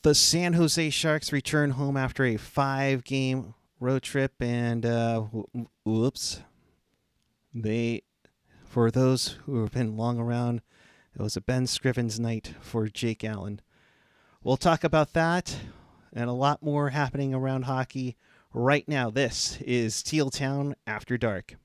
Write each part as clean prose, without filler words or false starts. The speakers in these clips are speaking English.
The San Jose Sharks return home after a 5-game road trip, and whoops, for those who have been long around, it was a Ben Scrivens night for Jake Allen. We'll talk about that and a lot more happening around hockey right now. This is Teal Town After Dark.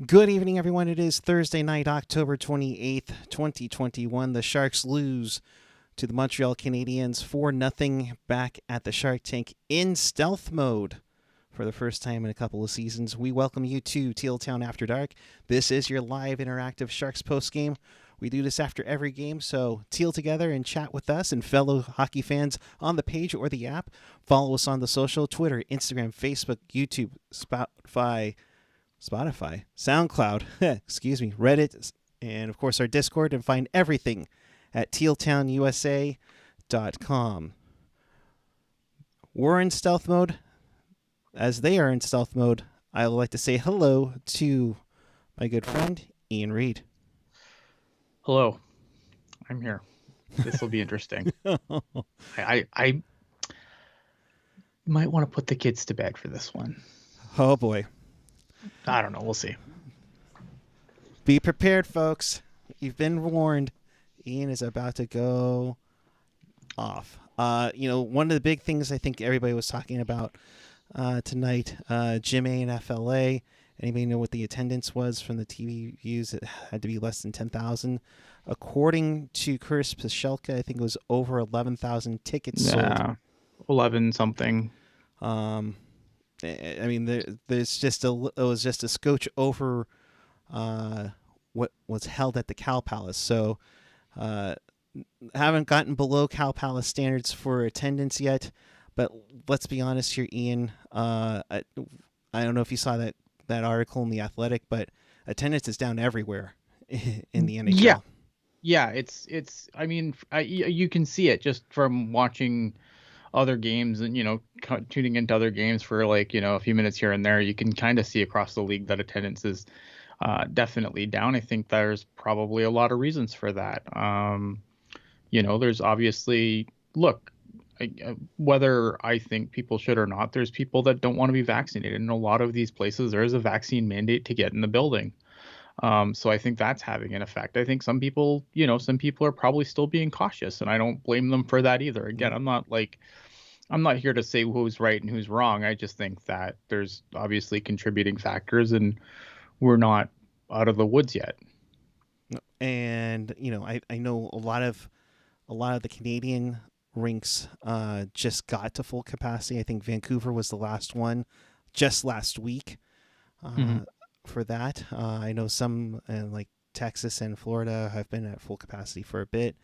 Good evening, everyone. It is Thursday night, October 28th, 2021. The Sharks lose to the Montreal Canadiens 4-0 back at the Shark Tank in stealth mode for the first time in a couple of seasons. We welcome you to Teal Town After Dark. This is your live interactive Sharks postgame. We do this after every game, so teal together and chat with us and fellow hockey fans on the page or the app. Follow us on the social, Twitter, Instagram, Facebook, YouTube, Spotify, SoundCloud, Reddit, and of course our Discord, and find everything at tealtownusa.com. We're in stealth mode. As they are in stealth mode, I would like to say hello to my good friend, Ian Reid. Hello. I'm here. This will be interesting. I might want to put the kids to bed for this one. Oh, boy. I don't know. We'll see. Be prepared, folks. You've been warned. Ian is about to go off. One of the big things I think everybody was talking about tonight, Gym A and FLA. Anybody know what the attendance was from the TV views? It had to be less than 10,000. According to Curtis Pashelka, I think it was over 11,000 tickets sold. 11 something. I mean, it was just a scotch over what was held at the Cal Palace. So, haven't gotten below Cal Palace standards for attendance yet. But let's be honest here, Ian. I don't know if you saw that article in The Athletic, but attendance is down everywhere in the NHL. Yeah. It's. I mean, you can see it just from watching other games and tuning into other games for a few minutes here and there. You can kind of see across the league that attendance is definitely down. I think there's probably a lot of reasons for that. There's obviously whether I think people should or not, there's people that don't want to be vaccinated. In a lot of these places, there is a vaccine mandate to get in the building. So I think that's having an effect. I think some people are probably still being cautious, and I don't blame them for that either. Again, I'm not here to say who's right and who's wrong. I just think that there's obviously contributing factors, and we're not out of the woods yet. And I know a lot of the Canadian rinks just got to full capacity. I think Vancouver was the last one just last week for that. I know some like Texas and Florida have been at full capacity for a bit.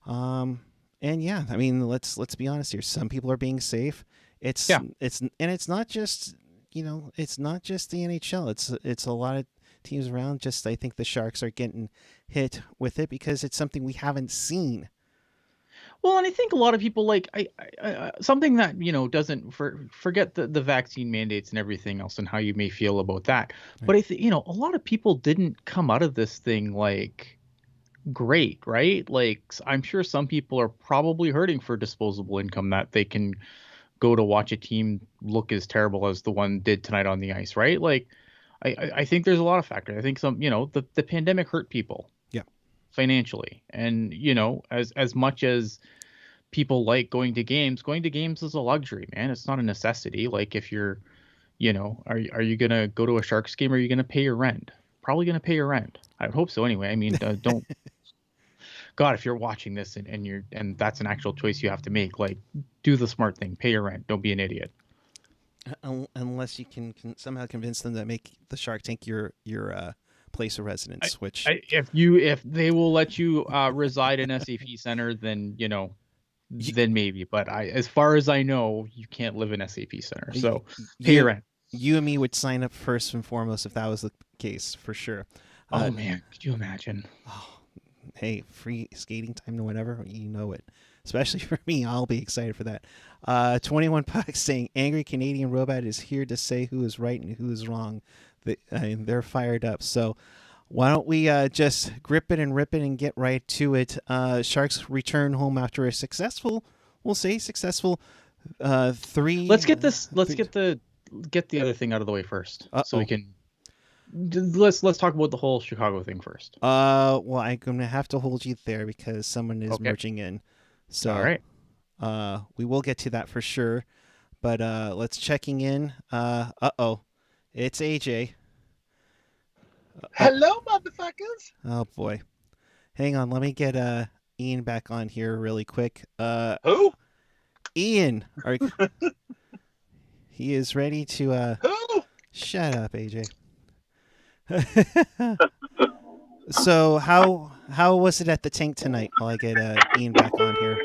And yeah, I mean, let's be honest here. Some people are being safe. It's not just it's not just the NHL. It's a lot of teams around. Just I think the Sharks are getting hit with it because it's something we haven't seen. Well, and I think a lot of people something that doesn't forget the vaccine mandates and everything else and how you may feel about that. Right. But I think a lot of people didn't come out of this thing great, right? I'm sure some people are probably hurting for disposable income that they can go to watch a team look as terrible as the one did tonight on the ice, right? I think there's a lot of factors. I think some the pandemic hurt people. Financially, and as much as people like going to games is a luxury, man. It's not a necessity. If you're are you gonna go to a Sharks game, or are you gonna pay your rent? Probably gonna pay your rent. I would hope so anyway. I mean, don't God, if you're watching this and that's an actual choice you have to make, do the smart thing, pay your rent, don't be an idiot. Unless you can somehow convince them to make the Shark Tank your place of residence, if they will let you reside in SAP Center, then then maybe. But as far as I know, you can't live in SAP Center, so pay your rent. You and me would sign up first and foremost if that was the case, for sure. Man, could you imagine? Hey, free skating time to whenever, you know it. especially for me. I'll be excited for that. 21 Pucks saying angry Canadian robot is here to say who is right and who is wrong. They're fired up. So why don't we just grip it and rip it and get right to it? Sharks return home after a successful, we'll say successful, three. Let's get this. Let's get the other thing out of the way first, so we can. Let's talk about the whole Chicago thing first. Well, I'm gonna have to hold you there because someone is merging in. So, all right. We will get to that for sure. But let's checking in. It's AJ. Hello, motherfuckers. Oh boy, hang on. Let me get Ian back on here really quick. Who? Ian, he is ready to. Who? Shut up, AJ. So how was it at the tank tonight? While I get Ian back on here.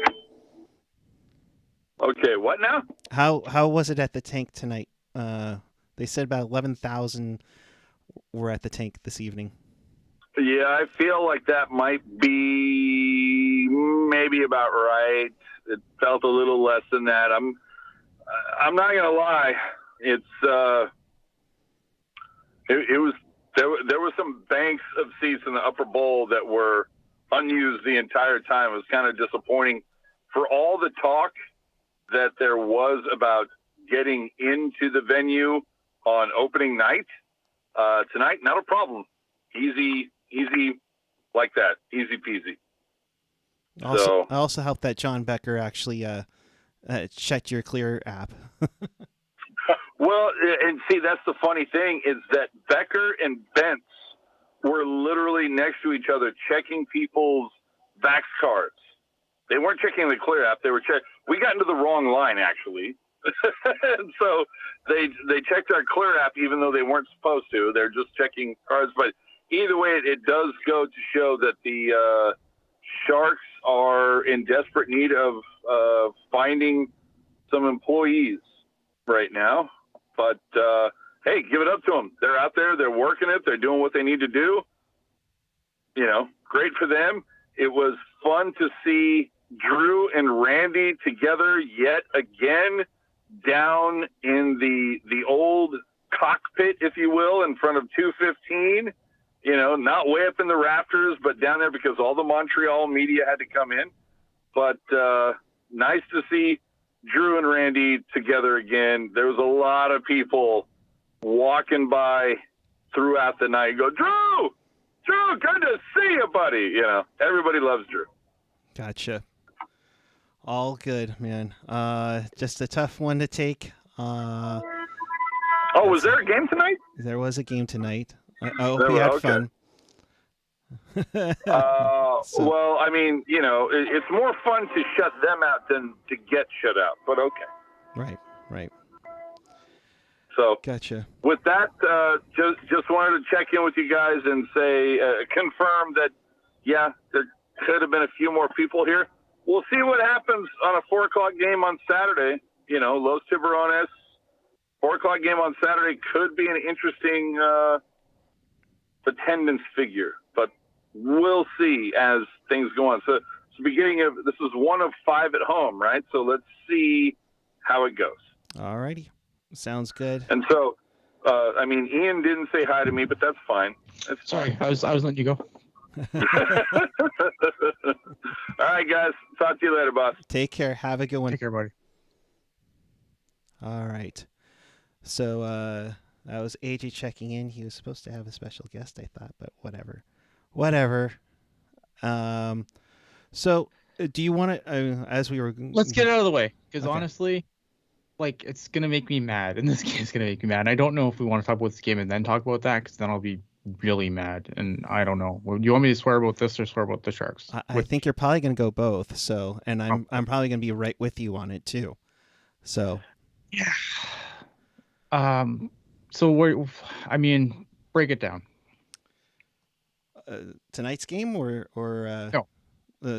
Okay, what now? How was it at the tank tonight? They said about 11,000 were at the tank this evening. Yeah, I feel like that might be maybe about right. It felt a little less than that. I'm not gonna lie. It's it was there were some banks of seats in the upper bowl that were unused the entire time. It was kind of disappointing for all the talk that there was about getting into the venue on opening night. Tonight, not a problem. Easy like that. Easy peasy. I also helped that John Becker actually checked your Clear app. Well, and see, that's the funny thing is that Becker and Bentz were literally next to each other checking people's Vax cards. They weren't checking the Clear app. They were We got into the wrong line, actually. And so they checked our Clear app even though they weren't supposed to. They're just checking cards. But either way, it does go to show that the Sharks are in desperate need of finding some employees right now. But, hey, give it up to them. They're out there. They're working it. They're doing what they need to do. You know, great for them. It was fun to see Drew and Randy together yet again down in the old cockpit, if you will, in front of 215. You know, not way up in the rafters, but down there because all the Montreal media had to come in. But nice to see Drew and Randy together again. There was a lot of people walking by throughout the night. Go, Drew, good to see you, buddy. You know, everybody loves Drew. Gotcha. All good, man. Just a tough one to take. Was there a game tonight? There was a game tonight. I hope you had fun. Well, I mean, you know, it's more fun to shut them out than to get shut out, but okay. Right. So, gotcha. With that, just wanted to check in with you guys and say, confirm that, yeah, there could have been a few more people here. We'll see what happens on a 4:00 game on Saturday. You know, Los Tiburones, 4:00 game on Saturday could be an interesting attendance figure, but we'll see as things go on. So it's the beginning of, this is one of 5 at home, right? So let's see how it goes. All righty. Sounds good. And so, I mean, Ian didn't say hi to me, but that's fine. Sorry, I was letting you go. All right, guys. Talk to you later, boss. Take care. Have a good one. Take care, buddy. All right. So that was AJ checking in. He was supposed to have a special guest, I thought, but whatever. So do you want to, as we were... Let's get it out of the way, because honestly, like, it's going to make me mad, and this game's going to make me mad. I don't know if we want to talk about this game and then talk about that, because then I'll be really mad, and I don't know. Do you want me to swear about this or swear about the Sharks? I think you're probably going to go both, so, and I'm probably going to be right with you on it, too. So... Yeah. So break it down. Tonight's game or no.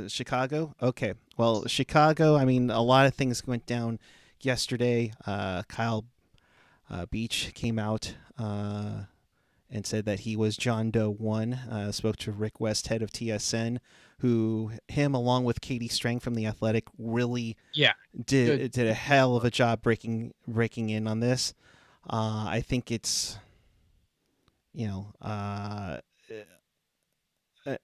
Chicago? Okay. Well, Chicago, I mean, a lot of things went down yesterday. Kyle Beach came out and said that he was John Doe 1. Spoke to Rick Westhead of TSN, who him along with Katie Strang from The Athletic really did a hell of a job breaking in on this. I think it's an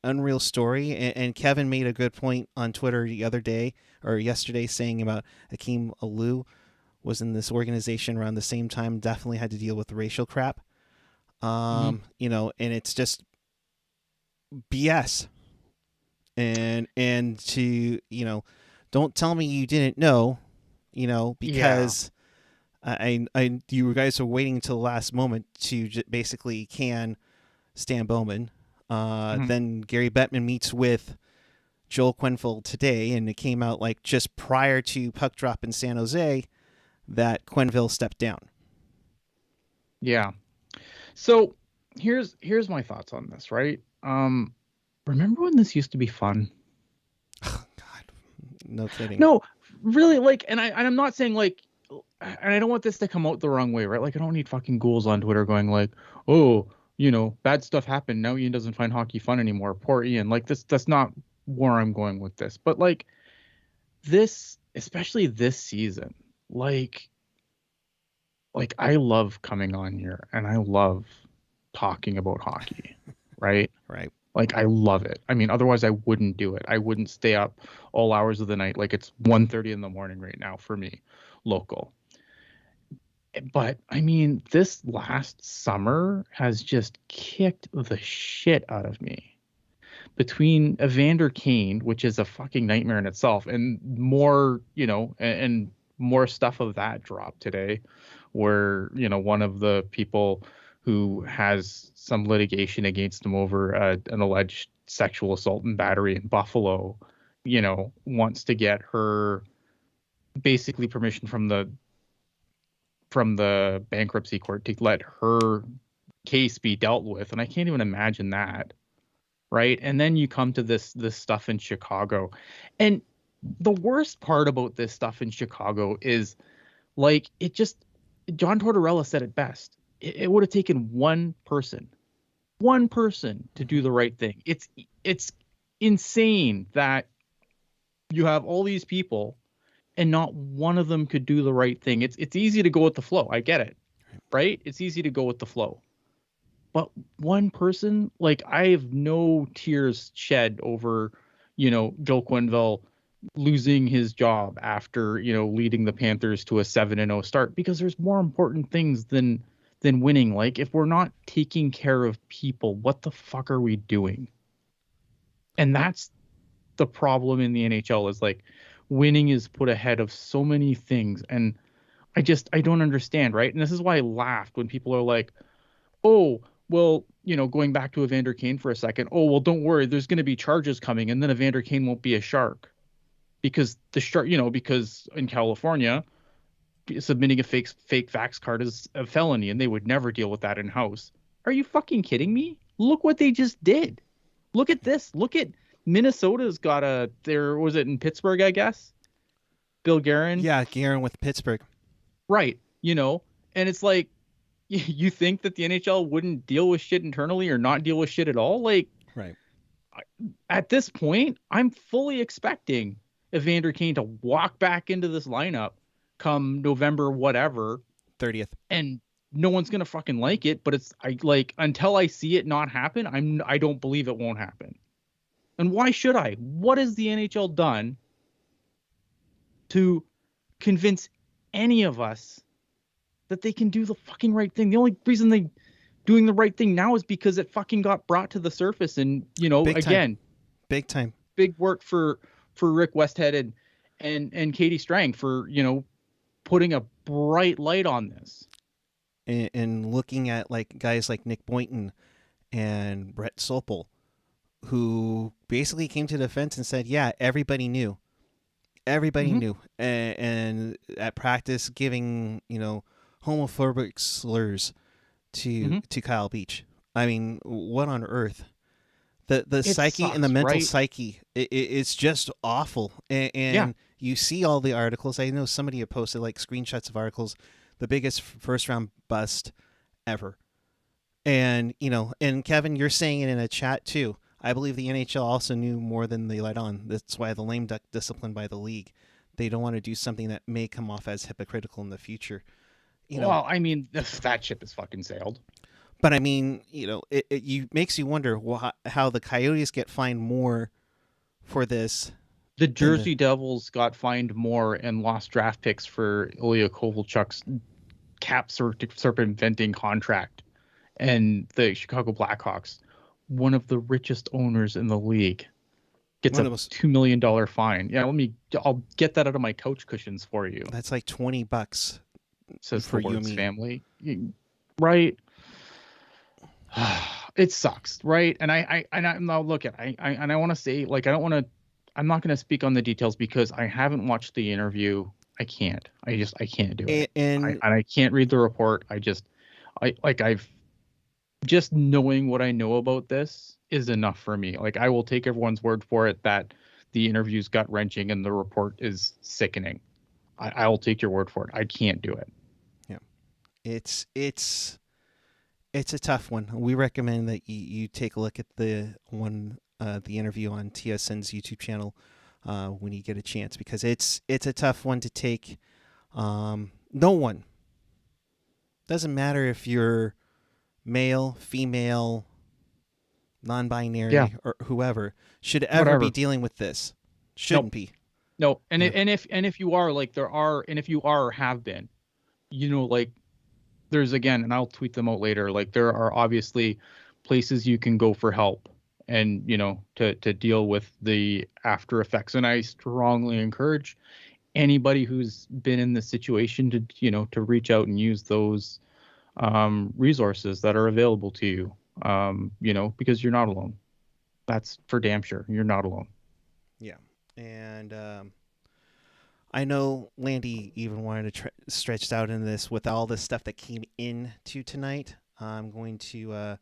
unreal story, and Kevin made a good point on Twitter the other day or yesterday saying about Hakeem Alou was in this organization around the same time, definitely had to deal with racial crap. And it's just BS. And to, don't tell me you didn't know, because I you guys are waiting until the last moment to basically can Stan Bowman. Then Gary Bettman meets with Joel Quenneville today, and it came out like just prior to puck drop in San Jose that Quenneville stepped down. Yeah. So here's my thoughts on this, right? Remember when this used to be fun? Oh, God, no kidding. No, really, and I'm not saying and I don't want this to come out the wrong way, right? I don't need fucking ghouls on Twitter going oh, bad stuff happened. Now Ian doesn't find hockey fun anymore. Poor Ian. That's not where I'm going with this. But this, especially this season, I love coming on here and I love talking about hockey, right? Right. I love it. I mean, otherwise I wouldn't do it. I wouldn't stay up all hours of the night. It's 1:30 in the morning right now for me, local. But I mean, this last summer has just kicked the shit out of me. Between Evander Kane, which is a fucking nightmare in itself, and more, and more stuff of that dropped today, where, one of the people who has some litigation against him over an alleged sexual assault and battery in Buffalo, wants to get her basically permission from the bankruptcy court to let her case be dealt with. And I can't even imagine that. Right. And then you come to this stuff in Chicago. And the worst part about this stuff in Chicago is John Tortorella said it best. It would have taken one person to do the right thing. It's insane that you have all these people and not one of them could do the right thing. It's easy to go with the flow. I get it. Right. It's easy to go with the flow. But one person, I have no tears shed over, Joel Quenneville losing his job after, leading the Panthers to a 7-0 start, because there's more important things than winning. If we're not taking care of people, what the fuck are we doing? And that's the problem in the NHL is winning is put ahead of so many things. And I don't understand. Right. And this is why I laughed when people are like, oh, well, going back to Evander Kane for a second. Oh, well, don't worry. There's going to be charges coming, and then Evander Kane won't be a shark because because in California, submitting a fake vax card is a felony, and they would never deal with that in house. Are you fucking kidding me? Look what they just did. Look at this. Look at Minnesota's got was it in Pittsburgh, I guess? Bill Guerin. Yeah, Guerin with Pittsburgh. Right. And it's you think that the NHL wouldn't deal with shit internally or not deal with shit at all? Right. At this point, I'm fully expecting Evander Kane to walk back into this lineup come November, whatever, 30th. And no one's going to fucking like it. But until I see it not happen, I don't believe it won't happen. And why should I? What has the NHL done to convince any of us that they can do the fucking right thing? The only reason they doing the right thing now is because it fucking got brought to the surface. And, Big time. Big work for Rick Westhead and Katie Strang for, putting a bright light on this. And looking at guys like Nick Boynton and Brett Sopel, who basically came to defense and said, yeah, everybody knew. Everybody knew. And at practice giving, homophobic slurs to Kyle Beach. I mean, what on earth? The psyche sucks, and the mental right? psyche, it's just awful. And you see all the articles. I know somebody had posted screenshots of articles, the biggest first round bust ever. And, and Kevin, you're saying it in a chat too. I believe the NHL also knew more than they let on. That's why the lame duck discipline by the league. They don't want to do something that may come off as hypocritical in the future. Well, I mean, that ship is fucking sailed. But I mean, it makes you wonder how the Coyotes get fined more for this. The Jersey Devils got fined more and lost draft picks for Ilya Kovalchuk's cap circumventing contract. And the Chicago Blackhawks, one of the richest owners in the league, gets a $2 million fine. Yeah, I'll get that out of my couch cushions for you. That's like $20. Says for the Wirtz family. Right. It sucks, right? And I now look at I want to say, like, I'm not going to speak on the details because I haven't watched the interview. I can't do it. And I can't read the report. I've just knowing what I know about this is enough for me. Like, I will take everyone's word for it that the interview's gut wrenching and the report is sickening. I will take your word for it. I can't do it. Yeah. It's a tough one. We recommend that you take a look at the interview on TSN's YouTube channel when you get a chance, because it's a tough one to take. No one, doesn't matter if you're male, female, non-binary, or whoever, should ever be dealing with this. Shouldn't be. No, and if you are, like, if you are or have been, like, there's, again, and I'll tweet them out later, like, there are obviously places you can go for help and, to deal with the after effects. And I strongly encourage anybody who's been in this situation to reach out and use those resources that are available to you, because you're not alone. That's for damn sure. You're not alone. Yeah. And I know Landy even wanted to stretch out into this with all the stuff that came into tonight. I'm going to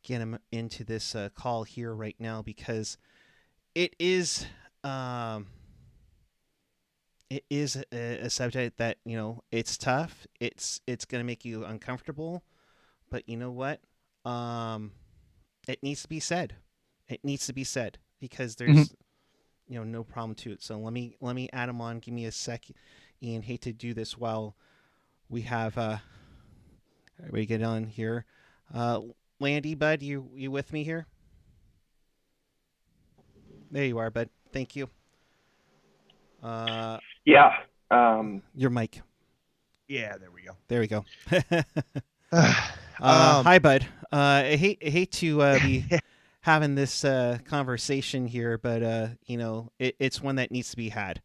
get him into this call here right now, because it is a subject that, it's tough. It's going to make you uncomfortable, but you know what? It needs to be said. It needs to be said, because there's no problem to it. So let me add him on. Give me a sec. Ian, hate to do this while we have everybody get on here. Landy, bud, you with me here? There you are, bud. Thank you. Yeah. Your mic. Yeah, there we go. There we go. Hi, bud. I hate to be having this conversation here, but it's one that needs to be had.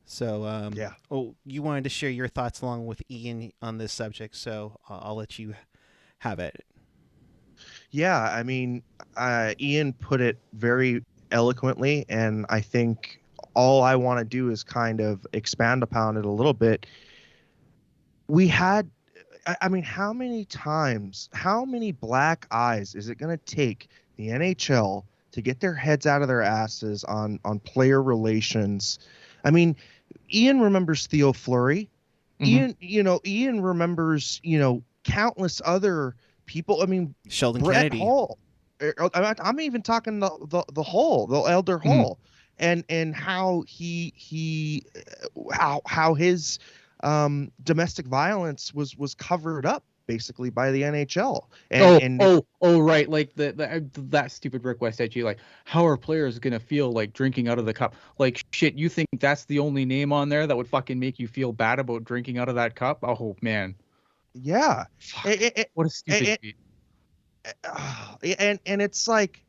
So yeah. Oh, you wanted to share your thoughts along with Ian on this subject, so I'll let you have it. Yeah, I mean, Ian put it very eloquently, and I think all I want to do is kind of expand upon it a little bit. We had, I mean, how many black eyes is it going to take the NHL to get their heads out of their asses on player relations? I mean, Ian remembers Theo Fleury. Ian remembers, countless other people. I mean, Sheldon Brett Kennedy. Hall. I'm even talking the Hall, the Elder Hall, and how how his domestic violence was covered up basically by the NHL. Right, like that stupid request at you, like, how are players gonna feel like drinking out of the cup? Like, shit, you think that's the only name on there that would fucking make you feel bad about drinking out of that cup? Oh man. Yeah. What a stupid tweet. And it's like,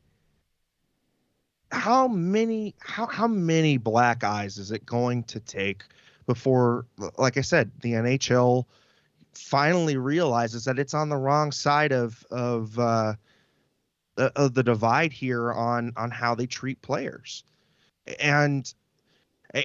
how many black eyes is it going to take before, like I said, the NHL finally realizes that it's on the wrong side of the divide here on how they treat players? And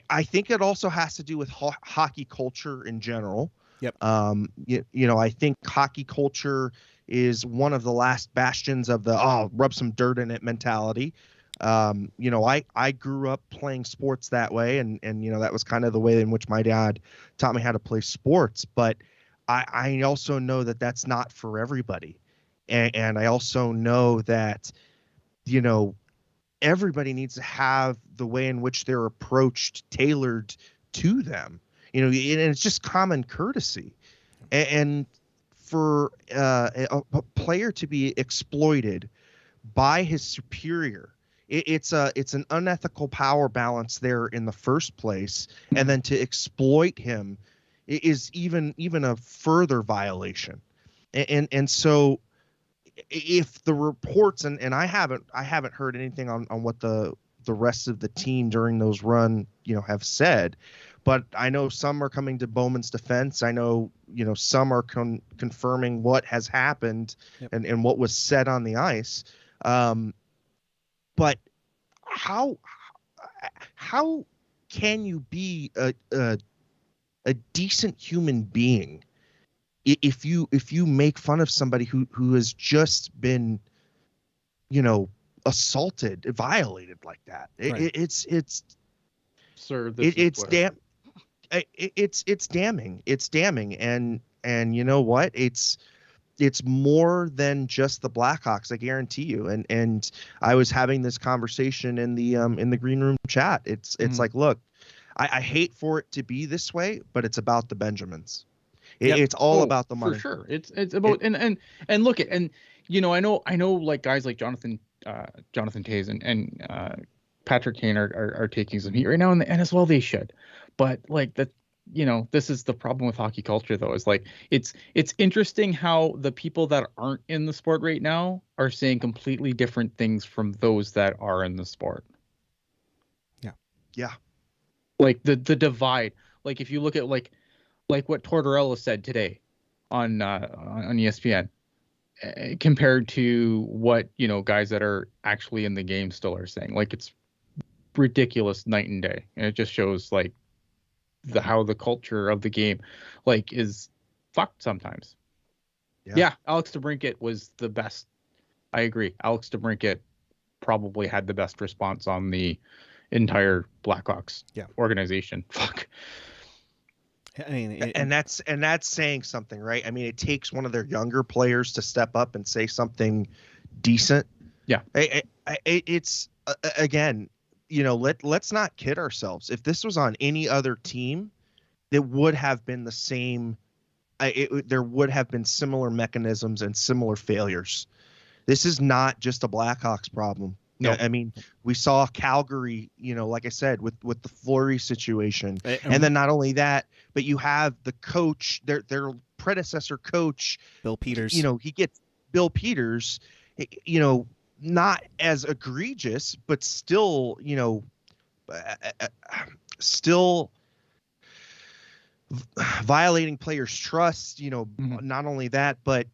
I think it also has to do with hockey culture in general. Yep. I think hockey culture is one of the last bastions of the rub some dirt in it mentality. I grew up playing sports that way, and that was kind of the way in which my dad taught me how to play sports. But I also know that that's not for everybody. And I also know that, everybody needs to have the way in which they're approached tailored to them, and it's just common courtesy. And for a player to be exploited by his superior, it's an unethical power balance there in the first place, and then to exploit him is even a further violation. And so if the reports, and I haven't heard anything on what the rest of the team during those run have said, but I know some are coming to Bowman's defense. I know some are confirming what has happened. Yep. and what was said on the ice. But how can you be a decent human being if you make fun of somebody who has just been assaulted, violated like that? Right. It's sir, it's damning. It's damning. And you know what? It's more than just the Blackhawks, I guarantee you. And I was having this conversation in the green room chat. It's like, look, I hate for it to be this way, but it's about the Benjamins. It's all about the money. For sure. It's about and look at, and I know like guys like Jonathan Toews and Patrick Kane are taking some heat right now, and as well they should. But like that, this is the problem with hockey culture, though, is like it's interesting how the people that aren't in the sport right now are saying completely different things from those that are in the sport. Yeah. Like the divide. Like if you look at like what Tortorella said today on ESPN, compared to what guys that are actually in the game still are saying, like it's ridiculous night and day, and it just shows like how the culture of the game like is fucked sometimes. Yeah, Alex DeBrincat was the best. I agree. Alex DeBrincat probably had the best response on the entire Blackhawks organization. Fuck. I mean, and that's saying something, right? I mean, it takes one of their younger players to step up and say something decent. Yeah. It's again, let's not kid ourselves. If this was on any other team, it would have been the same. There would have been similar mechanisms and similar failures. This is not just a Blackhawks problem. No, I mean, we saw Calgary, like I said, with the Fleury situation. And then not only that, but you have the coach, their predecessor coach, Bill Peters. He gets Bill Peters, not as egregious, but still, still violating players' trust, not only that, but,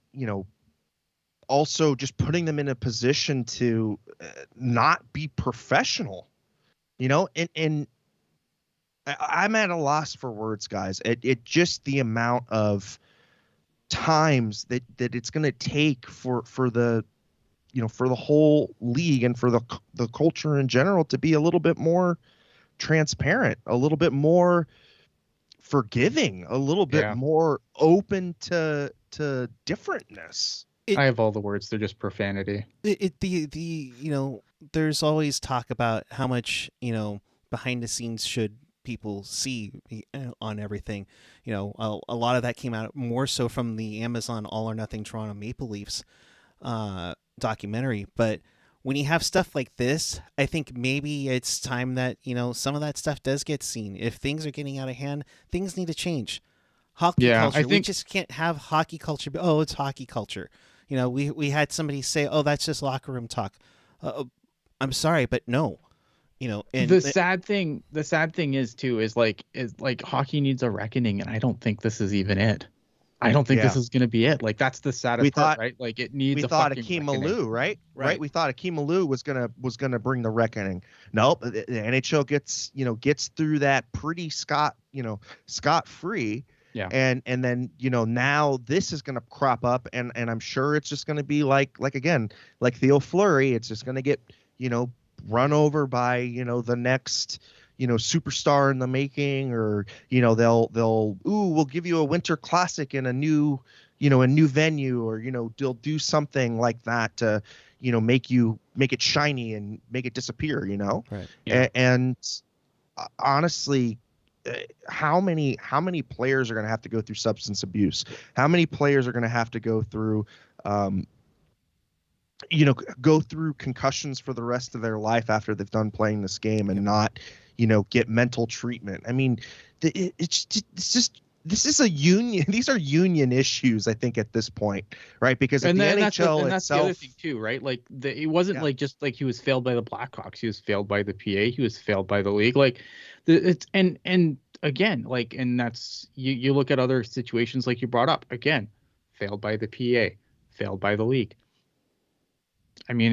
also just putting them in a position to not be professional, and I'm at a loss for words, guys. It just the amount of times that it's going to take for the, for the whole league and for the culture in general to be a little bit more transparent, a little bit more forgiving, a little bit more open to differentness. I have all the words. They're just profanity. There's always talk about how much, behind the scenes should people see on everything. A lot of that came out more so from the Amazon All or Nothing Toronto Maple Leafs documentary. But when you have stuff like this, I think maybe it's time that, some of that stuff does get seen. If things are getting out of hand, things need to change. Hockey culture. We just can't have hockey culture. Oh, it's hockey culture. We had somebody say, "Oh, that's just locker room talk." I'm sorry, but no. And the sad thing is like hockey needs a reckoning, and I don't think this is even it. I don't think this is going to be it. Like that's the saddest part, right? Like it needs. We thought Akeem Alou, right? We thought Akeem Alou was gonna bring the reckoning. Nope. The NHL gets through that pretty scot free. Yeah. And then, now this is going to crop up, and I'm sure it's just going to be like Theo Fleury. It's just going to get, run over by, the next, superstar in the making, or we'll give you a winter classic in a new venue, or they'll do something like that to make it shiny and make it disappear. Right. Yeah. And honestly, how many players are going to have to go through substance abuse? How many players are going to have to go through concussions for the rest of their life after they've done playing this game and not get mental treatment? I mean, it's just this is a union. These are union issues, I think, at this point, right? Because the NHL that's the other thing too, right? Like it wasn't like just like he was failed by the Blackhawks. He was failed by the PA. He was failed by the league. Like and again, like, and that's you look at other situations like you brought up again, failed by the PA, failed by the league. I mean,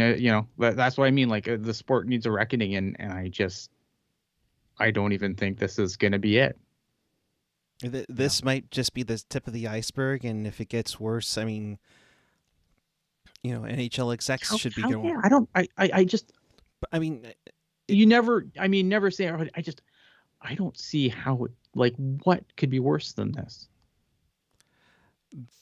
that's what I mean. Like the sport needs a reckoning, and I don't even think this is going to be it. This might just be the tip of the iceberg, and if it gets worse, I mean, NHL execs should be going. Never say. I don't see how what could be worse than this.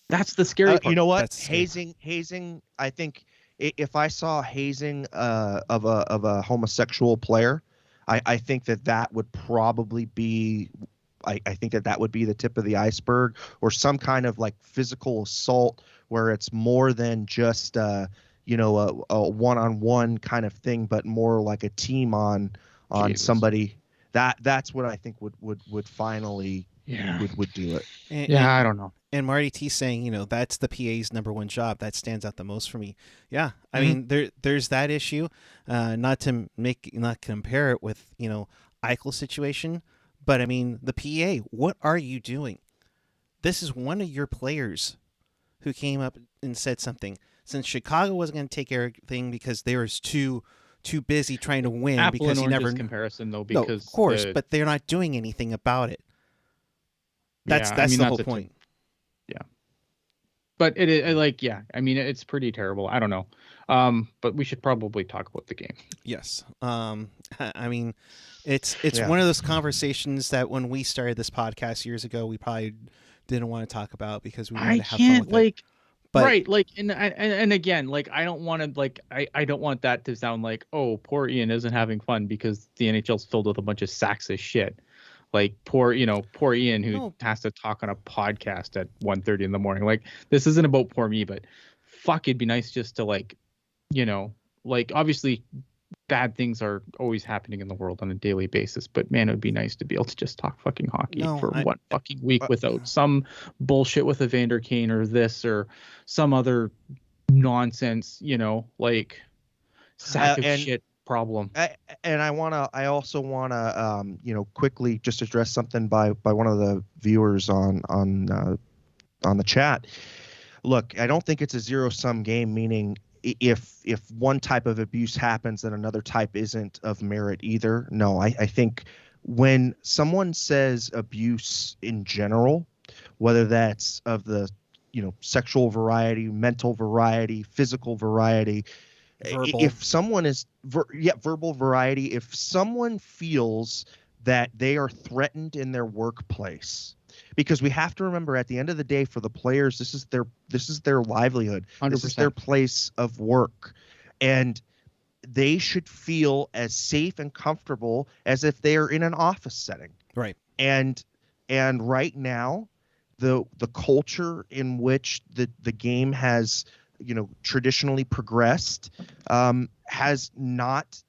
That's the scary part. You know what? Hazing. I think if I saw hazing of a homosexual player, I think that would probably be. I think that would be the tip of the iceberg, or some kind of like physical assault where it's more than just a one-on-one kind of thing, but more like a team on somebody. That's what I think would finally would do it. I don't know. And Marty T saying, that's the PA's number one job. That stands out the most for me. Yeah, I mean, there's that issue. Not to compare it with Eichel's situation. But, I mean, the PA, what are you doing? This is one of your players who came up and said something. Since Chicago wasn't going to take everything because they were too busy trying to win. Apple because and you oranges never comparison, though, because... No, of course, but they're not doing anything about it. That's the whole point. Yeah. But it's pretty terrible. I don't know. But we should probably talk about the game. Yes. I mean... It's one of those conversations that when we started this podcast years ago, we probably didn't want to talk about because we wanted to have fun with it. But, right, like, and again, like, I don't want to, like, I don't want that to sound like, oh, poor Ian isn't having fun because the NHL's filled with a bunch of sacks of shit. Like, poor Ian who has to talk on a podcast at 1:30 in the morning. Like, this isn't about poor me, but fuck, it'd be nice just to, like, obviously bad things are always happening in the world on a daily basis, but man, it would be nice to be able to just talk fucking hockey for one fucking week without some bullshit with Evander Kane or this or some other nonsense, sack of shit problem. I also wanna quickly just address something by one of the viewers on the chat. Look, I don't think it's a zero-sum game, meaning if one type of abuse happens, then another type isn't of merit either. No, I think when someone says abuse in general, whether that's of the sexual variety, mental variety, physical variety, verbal. If someone is verbal variety, if someone feels that they are threatened in their workplace, because we have to remember at the end of the day, for the players, this is their livelihood. 100%. This is their place of work, and they should feel as safe and comfortable as if they are in an office setting. Right. And right now, the culture in which the game has traditionally progressed has not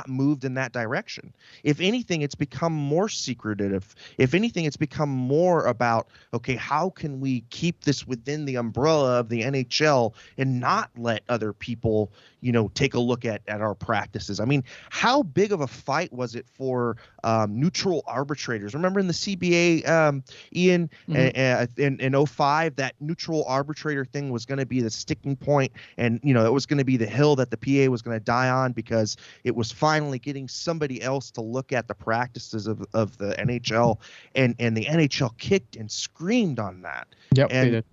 moved in that direction. If anything, it's become more secretive. If anything, it's become more about, okay, how can we keep this within the umbrella of the NHL and not let other people, take a look at our practices? I mean, how big of a fight was it for neutral arbitrators? Remember in the CBA, Ian, in 05, that neutral arbitrator thing was going to be the sticking point, and it was going to be the hill that the PA was going to die on, because it was finally getting somebody else to look at the practices of the NHL, and the NHL kicked and screamed on that. Yep, they did.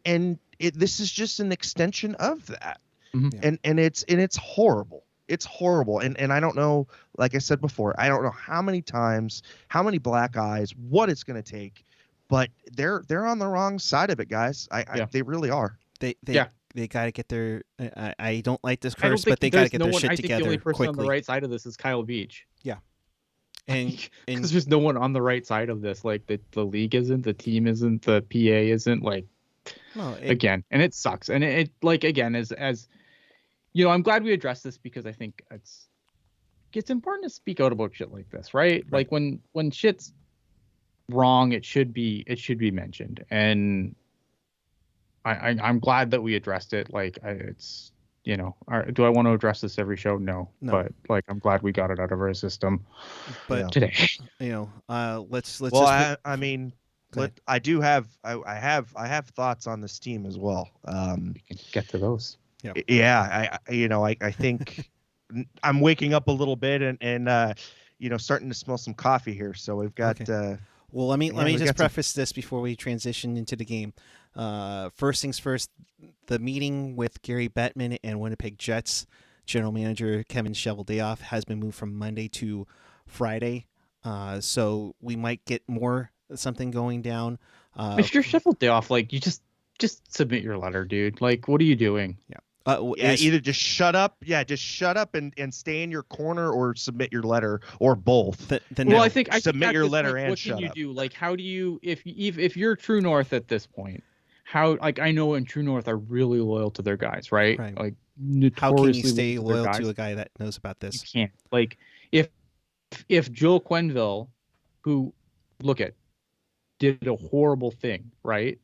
And this is just an extension of that. Mm-hmm. And it's horrible. It's horrible. And I don't know, like I said before, I don't know how many times, how many black eyes, what it's going to take, but they're on the wrong side of it, guys. They really are. They got to get their. I don't like this I don't curse, think but they got to there's get no their one. shit I think the only together person on the quickly. right side of this is Kyle Beach. Yeah, and because there's no one on the right side of this. Like the league isn't, the team isn't, the PA isn't. Like again, and it sucks. And it like again as you know, I'm glad we addressed this because I think it's important to speak out about shit like this, right? Like when shit's wrong, it should be mentioned. And I'm glad that we addressed it. Like it's, you know, do I want to address this every show? No. But like I'm glad we got it out of our system. But today, you know, let's. Well, just I mean, I do have I have thoughts on this team as well. We can get to those. Yeah, I think I'm waking up a little bit and you know, starting to smell some coffee here. So we've got. Well, let me just preface this before we transition into the game. First things first, the meeting with Gary Bettman and Winnipeg Jets general manager Kevin Cheveldayoff has been moved from Monday to Friday. So we might get something going down. If you're Cheveldayoff, like you just submit your letter, dude. Like, what are you doing? Yeah. Either just shut up. Yeah, just shut up and stay in your corner, or submit your letter, or both. I think submit your letter point, and what shut up. What can you do? Like, how do you if you're True North at this point? How, like, I know in True North are really loyal to their guys, right? Like, how can you stay loyal to a guy that knows about this? You can't. Like, if Joel Quenneville, who did a horrible thing, right?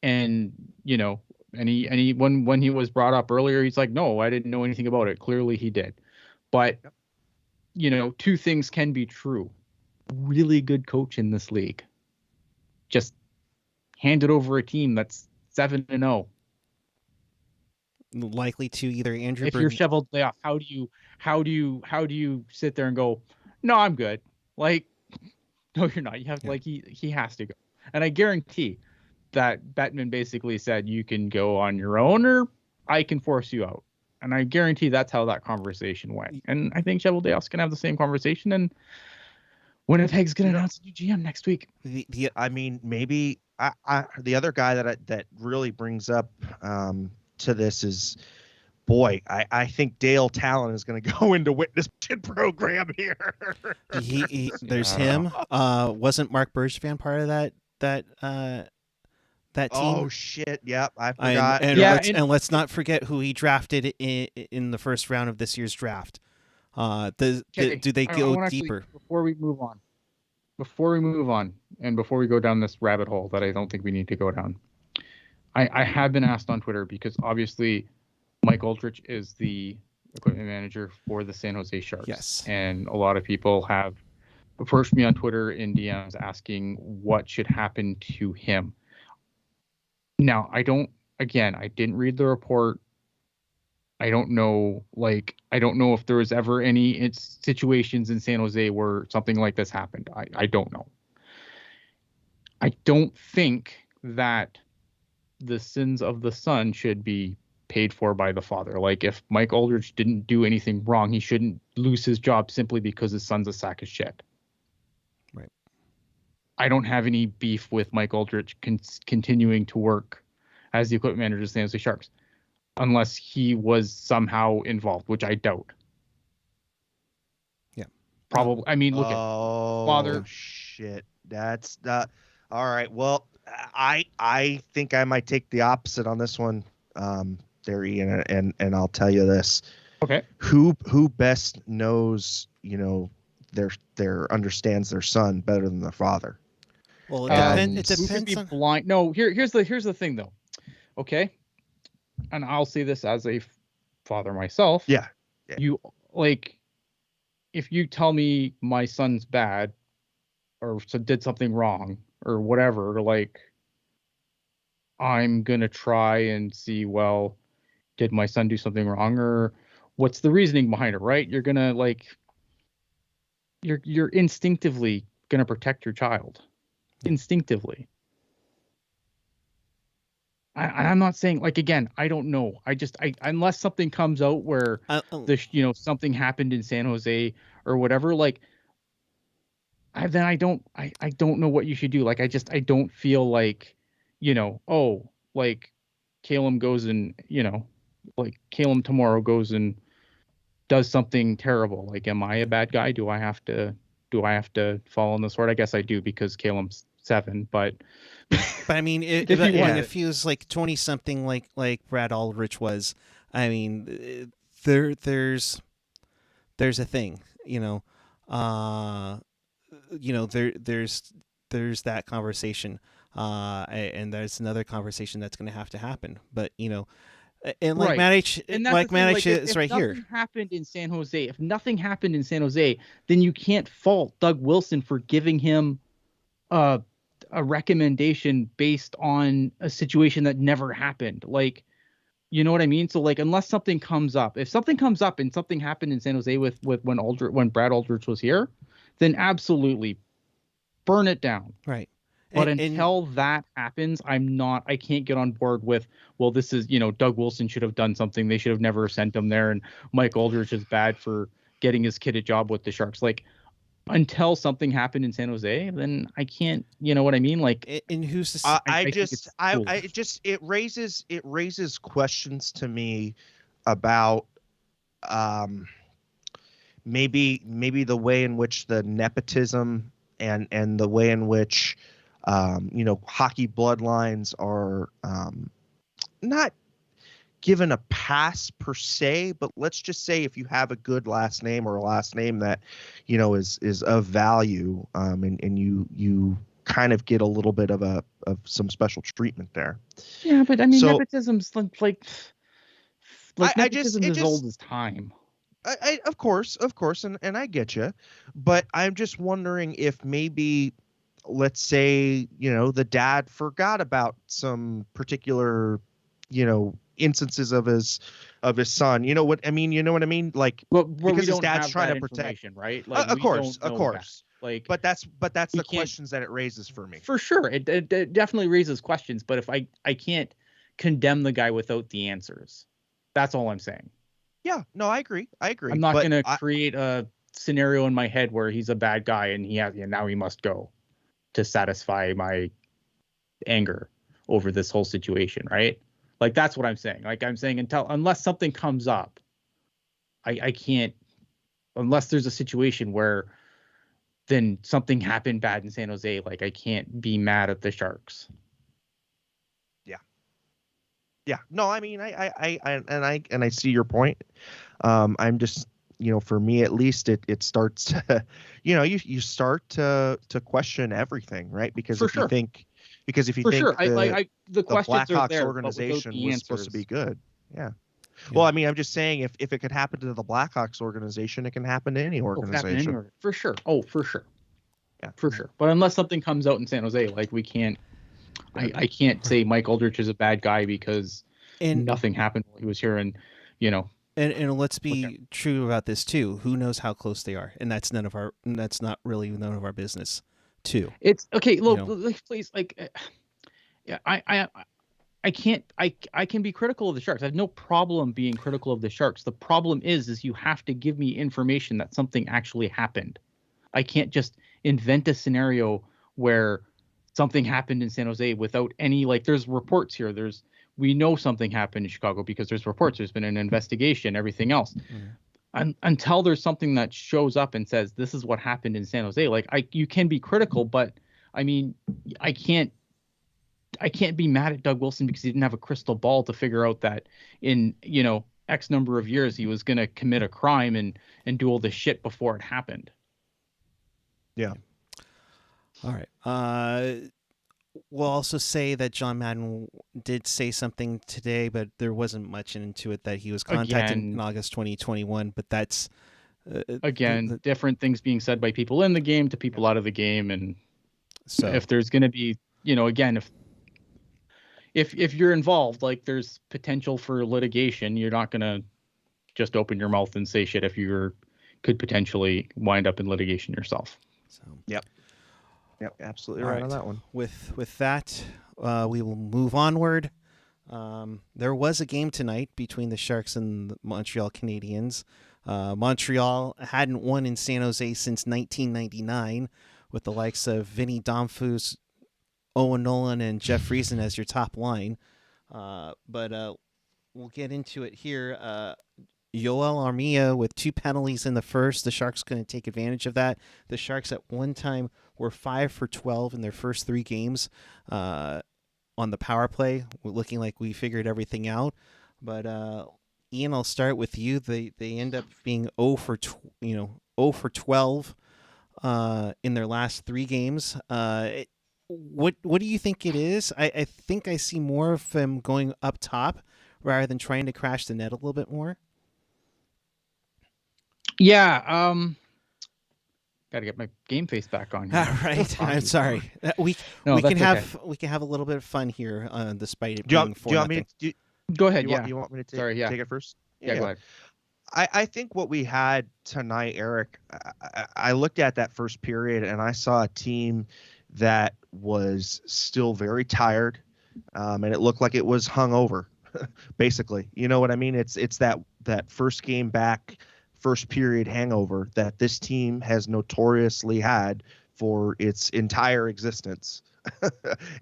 And you know. And he when he was brought up earlier, he's like, no, I didn't know anything about it. Clearly he did. But, you know, two things can be true. Really good coach in this league. Just handed over a team that's 7-0. Likely to either Andrew. If you're Cheveldayoff, how do you sit there and go, no, I'm good. Like, no, you're not. You have like he has to go. And I guarantee that Bettman basically said you can go on your own or I can force you out. And I guarantee that's how that conversation went. And I think Cheveldayoff's going to have the same conversation, and Winnipeg's going to announce a new GM next week. I mean, maybe the other guy that really brings up to this is, boy, I think Dale Talon is going to go into witness program here. There's him. Wasn't Mark Bergevin part of that team? Oh shit! Yep, I forgot. And let's not forget who he drafted in the first round of this year's draft. Do they go deeper? Before we move on, and before we go down this rabbit hole that I don't think we need to go down, I have been asked on Twitter because obviously Mike Aldrich is the equipment manager for the San Jose Sharks. Yes, and a lot of people have approached me on Twitter in DMs asking what should happen to him. Now, I didn't read the report. I don't know if there was ever any situations in San Jose where something like this happened. I don't know. I don't think that the sins of the son should be paid for by the father. Like, if Mike Aldrich didn't do anything wrong, he shouldn't lose his job simply because his son's a sack of shit. Right. I don't have any beef with Mike Aldrich continuing to work as the equipment manager of the San Jose Sharks, unless he was somehow involved, which I doubt. Yeah. Probably. I mean, look at father. Shit. That's not all right. Well, I think I might take the opposite on this one, there, Ian, and I'll tell you this. Okay. Who best knows, you know, their understands their son better than their father? Well, it depends. Who can be blind? No, here's the thing though. Okay. And I'll say this as a father myself. Yeah. You, like, if you tell me my son's bad or did something wrong or whatever, like, I'm gonna try and see, well, did my son do something wrong, or what's the reasoning behind it, right? You're gonna, like, you're instinctively gonna protect your child. Instinctively. I'm not saying, like, again, I don't know. Unless something comes out where something happened in San Jose or whatever, like, I don't know what you should do. Like, I don't feel like, like Calum goes and, like Calum tomorrow goes and does something terrible. Like, am I a bad guy? Do I have to fall on the sword? I guess I do, because Calum's 7, but But I mean, if he was like 20 something, like Brad Aldrich was, I mean, there's a thing, there's that conversation, and there's another conversation that's going to have to happen. But and like Matt H, is right here. If nothing happened in San Jose, then you can't fault Doug Wilson for giving him a recommendation based on a situation that never happened. Like, you know what I mean? So, like, unless something comes up, if something comes up and something happened in San Jose with when Brad Aldrich was here, then absolutely burn it down. Right. But until that happens, I can't get on board with, well, this is, Doug Wilson should have done something. They should have never sent him there. And Mike Aldrich is bad for getting his kid a job with the Sharks. Like, until something happened in San Jose, then I can't, you know what I mean? Like, and who's to it raises questions to me about maybe the way in which the nepotism and the way in which hockey bloodlines are not given a pass per se, but let's just say if you have a good last name or a last name that is of value, and you kind of get a little bit of some special treatment there. Yeah, but I mean, nepotism's like nepotism is old as time. Of course, and I get you, but I'm just wondering if maybe, let's say, the dad forgot about some particular, instances of his son. You know what I mean? Like, because his dad's trying to protect, right? Like, of course. Like, but that's the questions that it raises for me. For sure, it definitely raises questions. But if I can't condemn the guy without the answers, that's all I'm saying. Yeah, no, I agree. I'm not going to create a scenario in my head where he's a bad guy and now he must go to satisfy my anger over this whole situation, right? Like, that's what I'm saying. Like, I'm saying unless something comes up, I can't, unless there's a situation where then something happened bad in San Jose, like, I can't be mad at the Sharks. Yeah. No, I mean, I see your point. I'm just, for me at least, it starts to, you start to question everything, right? Because if you think the Blackhawks organization was supposed to be good. Yeah. Well, I mean, I'm just saying, if it could happen to the Blackhawks organization, it can happen to any organization. For sure. Oh, for sure. Yeah, for sure. But unless something comes out in San Jose, like, we can't. I can't say Mike Aldrich is a bad guy because nothing happened while he was here, and And let's be true about this too. Who knows how close they are, and that's not really none of our business, too. It's okay. Look, please, like, yeah, I can be critical of the Sharks. I have no problem being critical of the Sharks. The problem is you have to give me information that something actually happened. I can't just invent a scenario where something happened in San Jose without any, like, there's reports here. We know something happened in Chicago because there's reports. There's been an investigation, everything else. Until there's something that shows up and says, this is what happened in San Jose. Like, you can be critical, but I mean, I can't be mad at Doug Wilson because he didn't have a crystal ball to figure out that in, X number of years, he was going to commit a crime and do all this shit before it happened. Yeah. All right. We'll also say that John Madden did say something today, but there wasn't much into it, that he was contacted in August 2021. But that's different things being said by people in the game to people out of the game, and so if there's going to be, again, if you're involved, like, there's potential for litigation. You're not going to just open your mouth and say shit if you could potentially wind up in litigation yourself. So Yep, absolutely right on that one. With that, we will move onward There was a game tonight between the Sharks and the Montreal Canadiens. Montreal hadn't won in San Jose since 1999, with the likes of Vinny Domfus, Owen Nolan, and Jeff Friesen as your top line. But we'll get into it here. Yoel Armia with 2 penalties in the first. The Sharks going to take advantage of that. The Sharks at one time were 5 for 12 in their first 3 games on the power play. We're looking like we figured everything out. But Ian, I'll start with you. They end up being 0 for 12 in their last 3 games. What do you think it is? I think I see more of them going up top rather than trying to crash the net a little bit more. Yeah, gotta get my game face back on here. All right, I'm sorry. We can have a little bit of fun here, despite it being 4-0. Go ahead. You want me to take it first? Yeah, go ahead. I think what we had tonight, Eric, I looked at that first period and I saw a team that was still very tired, and it looked like it was hungover, basically. You know what I mean? It's that first game back, first period hangover that this team has notoriously had for its entire existence.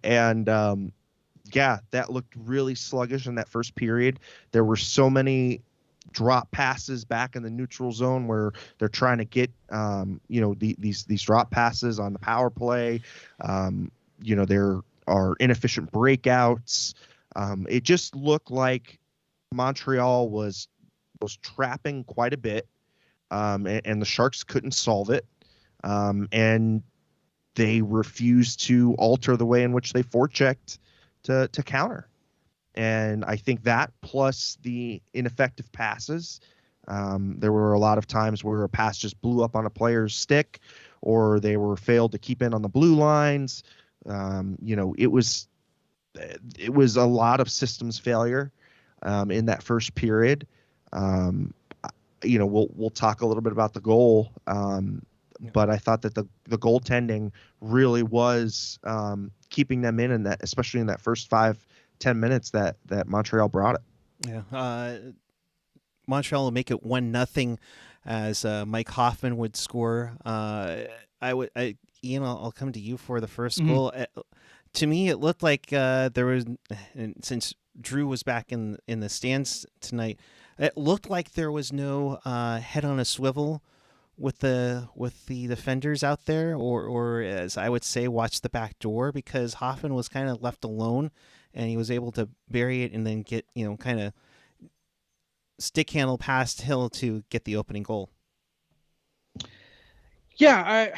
And that looked really sluggish in that first period. There were so many drop passes back in the neutral zone where they're trying to get these drop passes on the power play. There are inefficient breakouts. It just looked like Montreal was trapping quite a bit, and the Sharks couldn't solve it, and they refused to alter the way in which they forechecked to counter. And I think that plus the ineffective passes, there were a lot of times where a pass just blew up on a player's stick, or they were failed to keep in on the blue lines. It was a lot of systems failure in that first period. We'll talk a little bit about the goal, but I thought that the goaltending really was keeping them in that, especially in that first 5-10 minutes that Montreal brought it. Yeah, Montreal will make it 1-0 as Mike Hoffman would score. Ian, I'll come to you for the first goal. To me, it looked like there was, and since Drew was back in the stands tonight, it looked like there was no head on a swivel with the defenders out there, or as I would say, watch the back door, because Hoffman was kind of left alone, and he was able to bury it and then get kind of stick handle past Hill to get the opening goal. Yeah,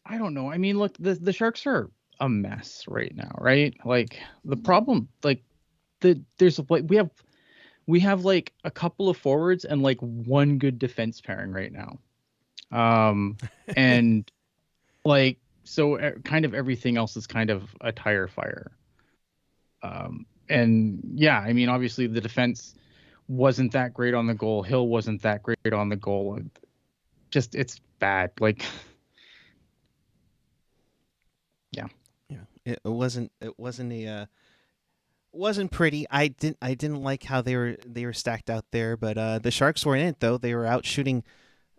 I don't know. I mean, look, the Sharks are a mess right now, right? Like the problem, like we have like a couple of forwards and like one good defense pairing right now. And like, so kind of everything else is kind of a tire fire. And yeah, I mean, obviously the defense wasn't that great on the goal. Hill wasn't that great on the goal. Just, it's bad. Like, yeah. It wasn't pretty. I didn't like how they were stacked out there, but the Sharks were in it though. They were out shooting,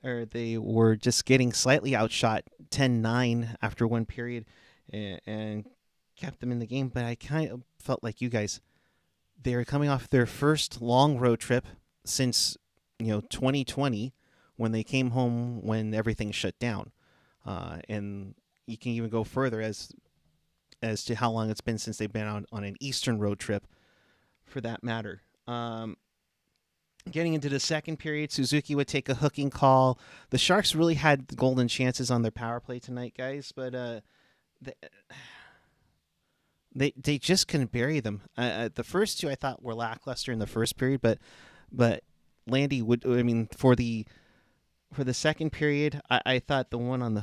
or they were just getting slightly outshot 10-9 after one period, and kept them in the game. But I kind of felt like you guys, they were coming off their first long road trip since 2020, when they came home when everything shut down, and you can even go further as to how long it's been since they've been on an Eastern road trip, for that matter. Getting into the second period, Suzuki would take a hooking call. The Sharks really had golden chances on their power play tonight, guys, but they just couldn't bury them. The first two I thought were lackluster in the first period, but Landy for the second period, I thought the one on the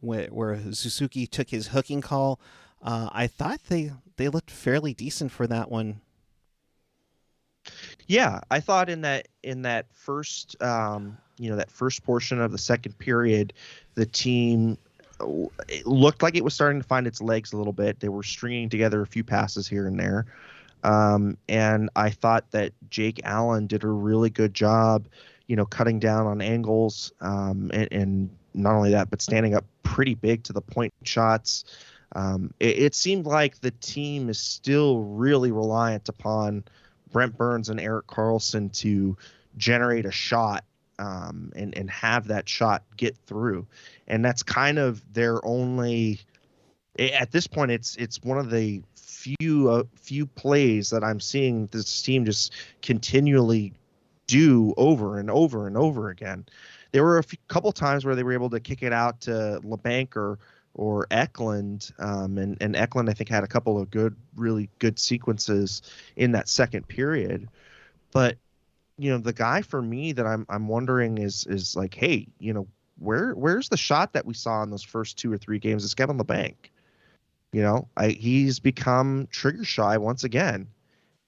where Suzuki took his hooking call, I thought they looked fairly decent for that one. Yeah, I thought in that first that first portion of the second period, the team, it looked like it was starting to find its legs a little bit. They were stringing together a few passes here and there. And I thought that Jake Allen did a really good job, cutting down on angles, and not only that, but standing up pretty big to the point shots. It seemed like the team is still really reliant upon Brent Burns and Erik Karlsson to generate a shot, and have that shot get through. And that's kind of their only, at this point, it's one of the few plays that I'm seeing this team just continually do over and over and over again. There were couple times where they were able to kick it out to LeBanc or Eklund, and Eklund I think had a couple of really good sequences in that second period. But the guy for me that I'm wondering is like, hey, where's the shot that we saw in those first 2 or 3 games? It's Kevin LeBanc. He's become trigger shy once again,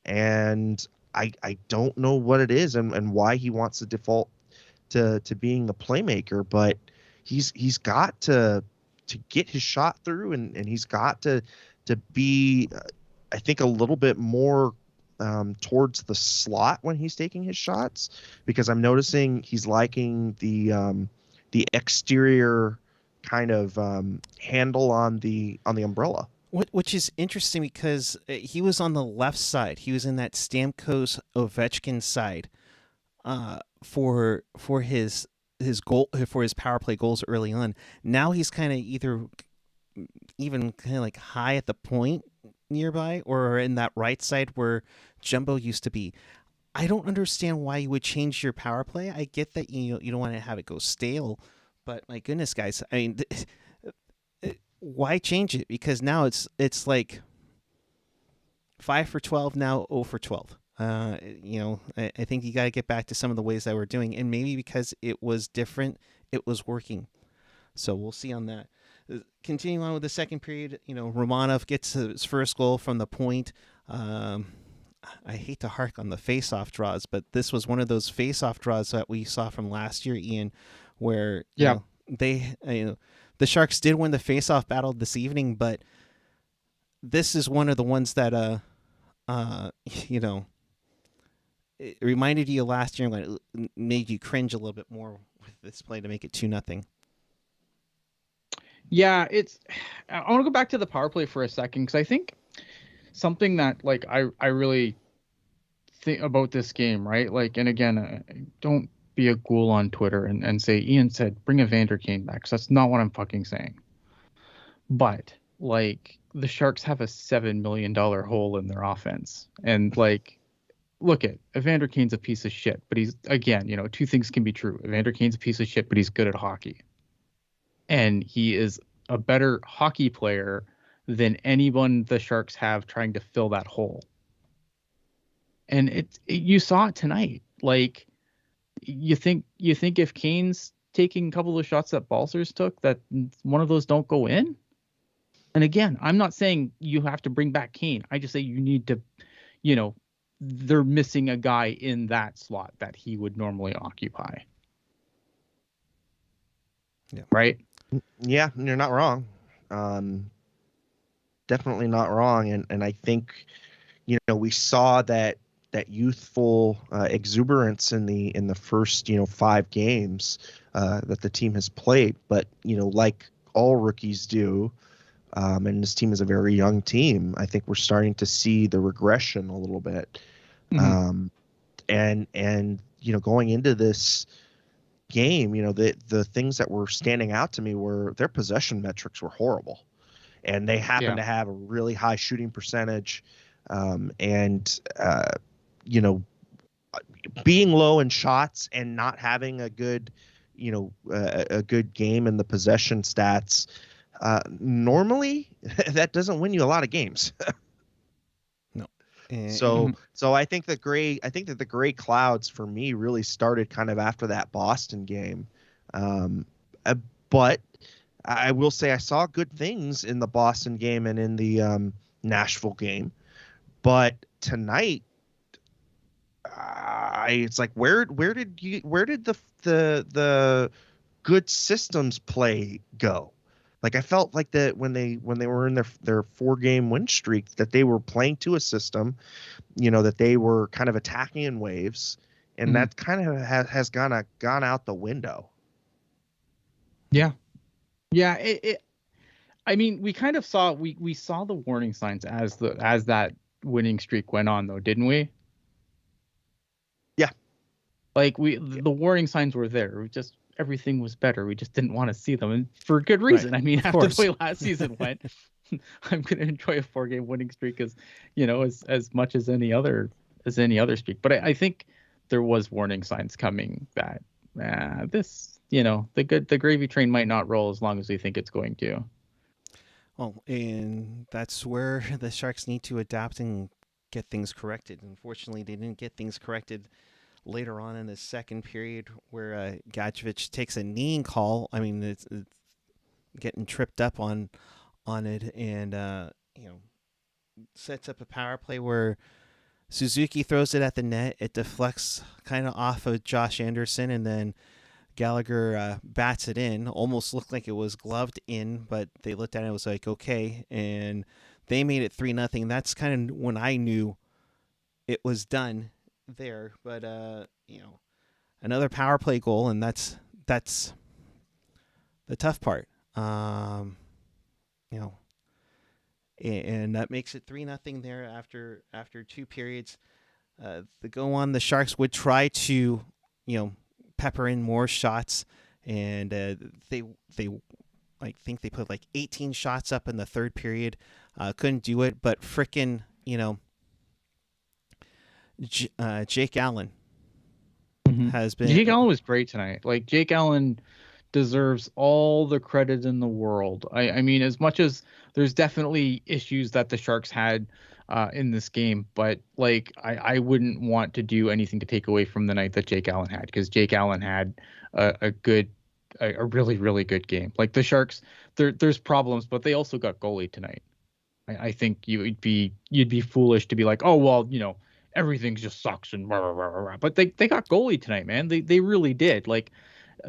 and I don't know what it is and why he wants to default to being the playmaker, but he's got to get his shot through, and he's got to be, I think, a little bit more towards the slot when he's taking his shots, because I'm noticing he's liking the exterior kind of handle on the umbrella. Which is interesting because he was on the left side. He was in that Stamkos Ovechkin side for his goal, for his power play goals early on. Now he's kind of either even kind of like high at the point nearby, or in that right side where Jumbo used to be. I don't understand why you would change your power play. I get that you don't want to have it go stale, but my goodness, guys, I mean, why change it? Because now it's like 5 for 12 now, 0 for 12. I think you got to get back to some of the ways that we're doing, and maybe because it was different, it was working. So we'll see on that. Continuing on with the second period, Romanov gets his first goal from the point. I hate to hark on the face-off draws, but this was one of those face-off draws that we saw from last year, Ian, where the Sharks did win the face-off battle this evening, but this is one of the ones that it reminded you of last year, and it made you cringe a little bit more with this play to make it 2-0. Yeah, I want to go back to the power play for a second, because I think something that I really think about this game, right? And again, don't be a ghoul on Twitter and say Ian said bring Evander Kane back, because that's not what I'm fucking saying. But the Sharks have a $7 million hole in their offense, and look at Evander Kane's a piece of shit, but he's, again, two things can be true. Evander Kane's a piece of shit, but he's good at hockey. And he is a better hockey player than anyone the Sharks have trying to fill that hole. And you saw it tonight. You think if Kane's taking a couple of shots that Balcers took, that one of those don't go in? And again, I'm not saying you have to bring back Kane. I just say you need to, they're missing a guy in that slot that he would normally occupy. Yeah. Right? Yeah, you're not wrong. Definitely not wrong. And I think, we saw that youthful exuberance in the first, 5 games that the team has played. But, like all rookies do, and this team is a very young team, I think we're starting to see the regression a little bit. Mm-hmm. And going into this game, the things that were standing out to me were their possession metrics were horrible, and they happen to have a really high shooting percentage, and being low in shots and not having a good game in the possession stats, normally that doesn't win you a lot of games. So I think that the gray clouds for me really started kind of after that Boston game. But I will say I saw good things in the Boston game and in the Nashville game. But tonight, it's like where did the good systems play go? Like I felt like that when they were in their 4-game win streak, that they were playing to a system, that they were kind of attacking in waves, and that kind of has gone out the window. Yeah. I mean, we kind of saw we saw the warning signs as that winning streak went on, though, didn't we? Yeah. Like the warning signs were there. Everything was better. We just didn't want to see them, and for good reason. Right. I mean, Of after course. the way last season went, I'm going to enjoy a 4-game winning streak as much as any other streak. But I think there was warning signs coming that this, the gravy train might not roll as long as we think it's going to. Well, and that's where the Sharks need to adapt and get things corrected. Unfortunately, they didn't get things corrected later on in the second period, where Gadjevich takes a kneeing call. I mean, it's getting tripped up on it, and sets up a power play where Suzuki throws it at the net. It deflects kind of off of Josh Anderson, and then Gallagher bats it in. Almost looked like it was gloved in, but they looked at it and was like, okay, and they made it 3-0. That's kind of when I knew it was done there. But another power play goal, and that's the tough part. And that makes it 3-0 there after 2 periods. The Sharks would try to pepper in more shots, and they I think they put like 18 shots up in the third period. Couldn't do it, but frickin' Jake Allen has been. Jake Allen was great tonight. Like, Jake Allen deserves all the credit in the world. I mean, as much as there's definitely issues that the Sharks had in this game, but like I wouldn't want to do anything to take away from the night that Jake Allen had, because Jake Allen had a really, really good game. Like, the Sharks, there's problems, but they also got goalie tonight. I think you'd be foolish to be like, oh well, everything just sucks and rah, rah, rah, rah. But they got goalie tonight, man. They really did. Like,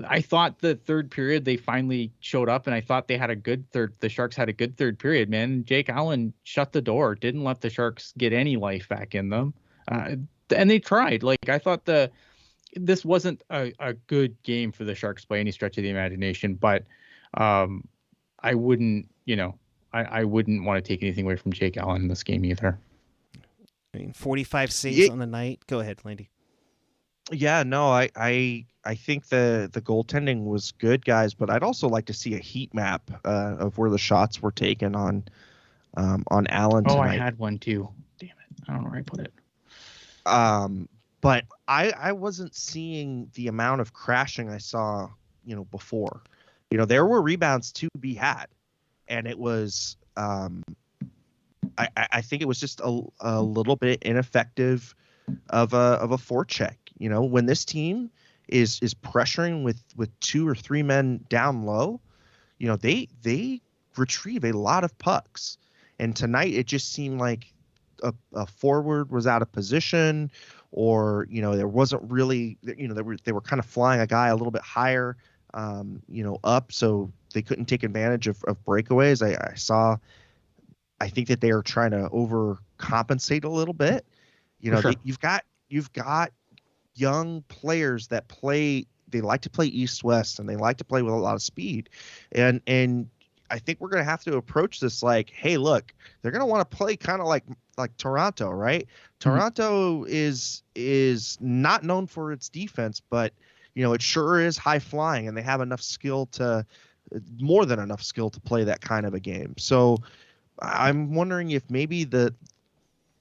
I thought the third period they finally showed up, and I thought they had a good third. The Sharks had a good third period, man. Jake Allen shut the door, didn't let the Sharks get any life back in them, and they tried. Like, I thought this wasn't a good game for the Sharks by any stretch of the imagination, but I wouldn't, I wouldn't want to take anything away from Jake Allen in this game either. I mean, 45 saves on the night. Go ahead, Landy. Yeah, no, I think the goaltending was good, guys, but I'd also like to see a heat map of where the shots were taken on Allen tonight. Oh, I had one too. Damn it, I don't know where I put it. But I wasn't seeing the amount of crashing I saw, before. There were rebounds to be had, and it was I think it was just a little bit ineffective of a forecheck. When this team is pressuring with 2 or 3 men down low, they retrieve a lot of pucks. And tonight it just seemed like a forward was out of position, or there wasn't really, they were kind of flying a guy a little bit higher, up, so they couldn't take advantage of breakaways. I think that they are trying to overcompensate a little bit. Sure. You've got young players that play. They like to play east-west, and they like to play with a lot of speed. And I think we're going to have to approach this like, hey, look, they're going to want to play kind of like Toronto, right? Mm-hmm. Toronto is not known for its defense, but it sure is high flying, and they have more than enough skill to play that kind of a game. So I'm wondering if maybe we're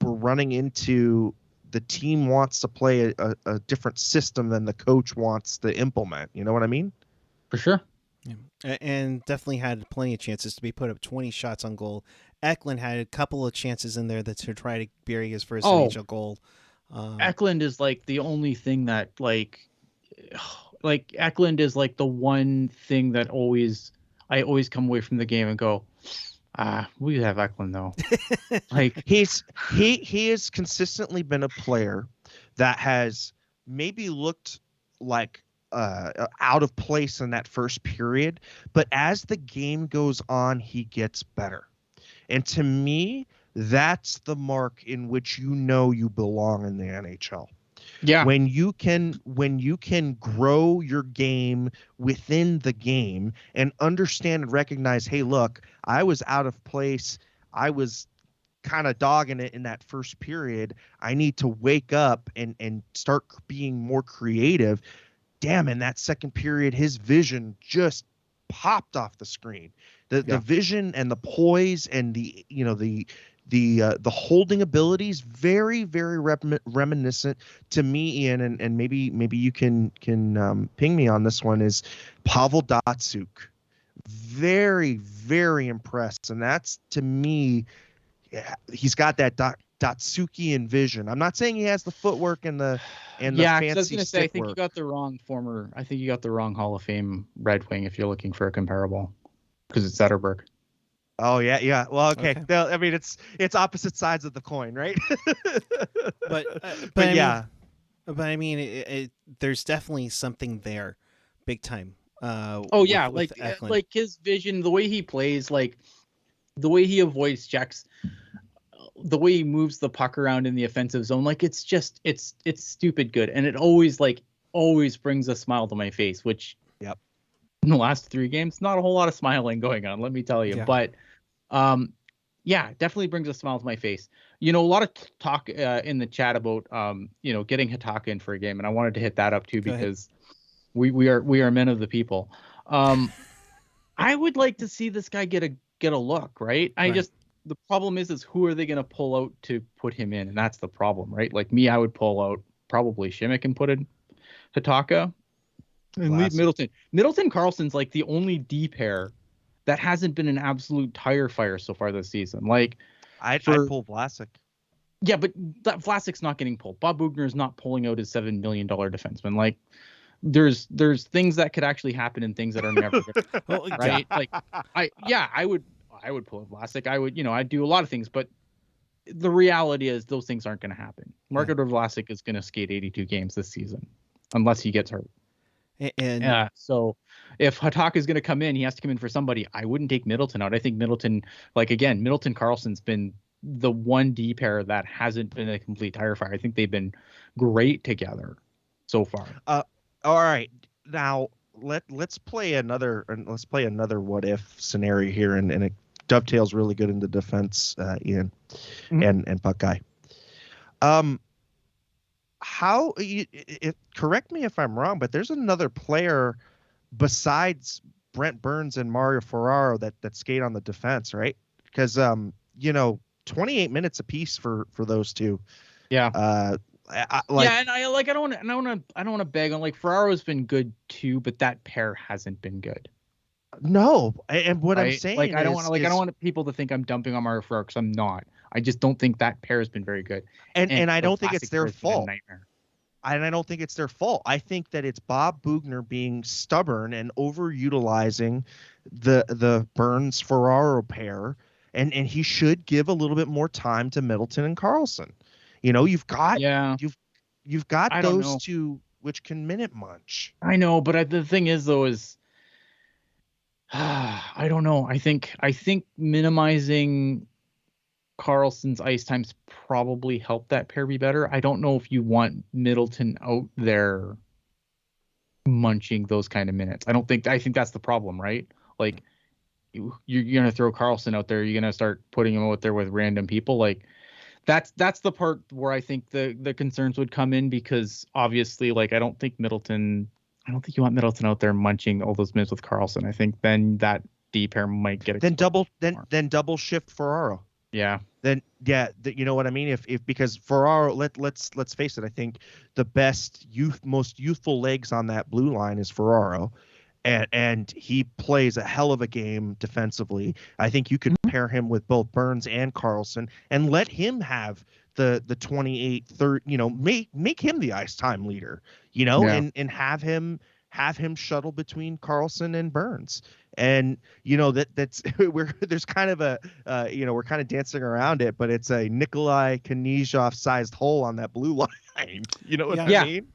running into the team wants to play a different system than the coach wants to implement. You know what I mean? For sure. Yeah. And definitely had plenty of chances to be put up 20 shots on goal. Eklund had a couple of chances in there to try to bury his first NHL goal. Eklund is like the only thing that like Eklund is like the one thing that I always come away from the game and go, we have Eklund though. Like he has consistently been a player that has maybe looked like out of place in that first period, but as the game goes on, he gets better. And to me, that's the mark in which you belong in the NHL. Yeah. When you can grow your game within the game and understand and recognize, hey, look, I was out of place. I was kind of dogging it in that first period. I need to wake up and start being more creative. Damn, in that second period, his vision just popped off the screen. The vision and the poise and the holding abilities, very, very reminiscent to me, Ian, and maybe you can ping me on this one, is Pavel Datsyuk. Very, very impressed. And that's, to me, he's got that Datsyukian vision. I'm not saying he has the footwork and the fancy I was gonna say, I think work. you got the wrong Hall of Fame Red Wing if you're looking for a comparable, because it's Zetterberg. Oh yeah. Well, okay. I mean, it's opposite sides of the coin, right? but yeah. I mean, there's definitely something there, big time. Like his vision, the way he plays, like the way he avoids checks, the way he moves the puck around in the offensive zone, like it's stupid good, and it always brings a smile to my face. Which, yep, in the last 3 games, not a whole lot of smiling going on, let me tell you. Yeah. But definitely brings a smile to my face. A lot of talk in the chat about getting Hataka in for a game, and I wanted to hit that up too because we are men of the people. I would like to see this guy get a look, right? The problem is who are they going to pull out to put him in, and that's the problem, right? Like me, I would pull out probably Shimmick and put in Hataka and leave Middleton. Middleton Karlsson's like the only D pair that hasn't been an absolute tire fire so far this season. Like I'd pull Vlasic. Yeah, but Vlasic's not getting pulled. Bob Bugner's not pulling out his $7 million defenseman. Like there's things that could actually happen and things that are never good, right? Like I would pull Vlasic. I'd do a lot of things, but the reality is those things aren't going to happen. Marco Vlasic is going to skate 82 games this season unless he gets hurt. And so if Hataka is going to come in, he has to come in for somebody. I wouldn't take Middleton out. I think Middleton Karlsson's been the one D pair that hasn't been a complete tire fire. I think they've been great together so far. All right, now let's play another what if scenario here, and it dovetails really good into defense, Ian, and Buckeye. Correct me if I'm wrong, but there's another player besides Brent Burns and Mario Ferraro that skate on the defense, right? Because 28 minutes apiece for those two. Yeah. I don't want to beg on, like, Ferraro's been good too, but that pair hasn't been good. No, and what I'm saying, like, I don't want people to think I'm dumping on Mario Ferraro, because I'm not. I just don't think that pair has been very good. And I don't think it's their fault. And I don't think it's their fault. I think that it's Bob Bugner being stubborn and overutilizing the Burns Ferraro pair, and he should give a little bit more time to Middleton and Karlsson. You've got those two which can minute munch. I know, but the thing is though is I don't know. I think minimizing Karlsson's ice times probably helped that pair be better. I don't know if you want Middleton out there munching those kind of minutes. I think that's the problem, right? Like you're going to throw Karlsson out there. You're going to start putting him out there with random people. Like that's the part where I think the concerns would come in, because obviously, like, I don't think you want Middleton out there munching all those minutes with Karlsson. I think then that D pair might get then double shift Ferraro. Yeah. Then you know what I mean? If because Ferraro, let's face it, I think the most youthful legs on that blue line is Ferraro, and he plays a hell of a game defensively. I think you could pair him with both Burns and Karlsson and let him have the 28 30, make him the ice time leader, and have him shuttle between Karlsson and Burns. And that's there's kind of a we're kind of dancing around it, but it's a Nikolai Knyzhov sized hole on that blue line. You know what I mean?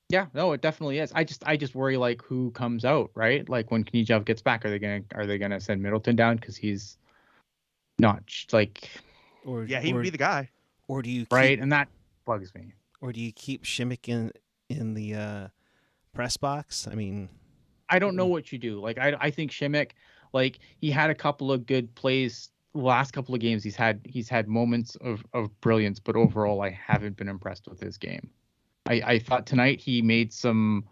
Yeah, no, it definitely is. I just worry like who comes out, right? Like when Knyzhov gets back, are they gonna send Middleton down because he's not like Or Yeah, he would or be the guy. or do you keep right? And that bugs me. Shimmick in the press box? I mean, I don't know what you do. Like I think Šimik, like he had a couple of good plays the last couple of games. He's had moments of brilliance, but overall I haven't been impressed with his game. I thought tonight he made some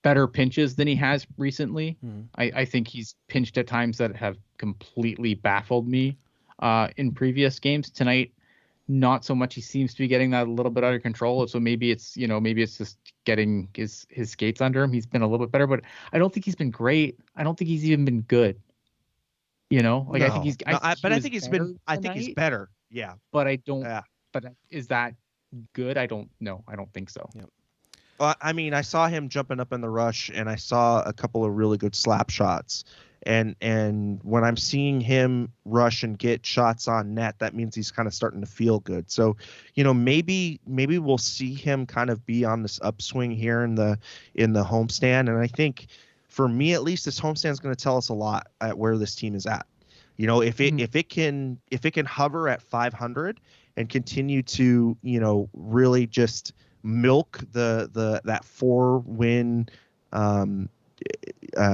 better pinches than he has recently. I think he's pinched at times that have completely baffled me in previous games. Tonight, not so much. He seems to be getting that a little bit under control. So maybe it's just getting his skates under him. He's been a little bit better, but I don't think he's been great. I don't think he's even been good. Like I think he's. No, I was think he's better been. I think he's tonight, better. Yeah. but I don't. Yeah. But is that good? I don't know. I don't think so. Yep. Well, I mean, I saw him jumping up in the rush, and I saw a couple of really good slap shots. And when I'm seeing him rush and get shots on net, that means he's kind of starting to feel good. So, maybe we'll see him kind of be on this upswing here in the homestand. And I think, for me at least, this homestand is going to tell us a lot at where this team is at. If it can hover at 500 and continue to really just milk that 4-win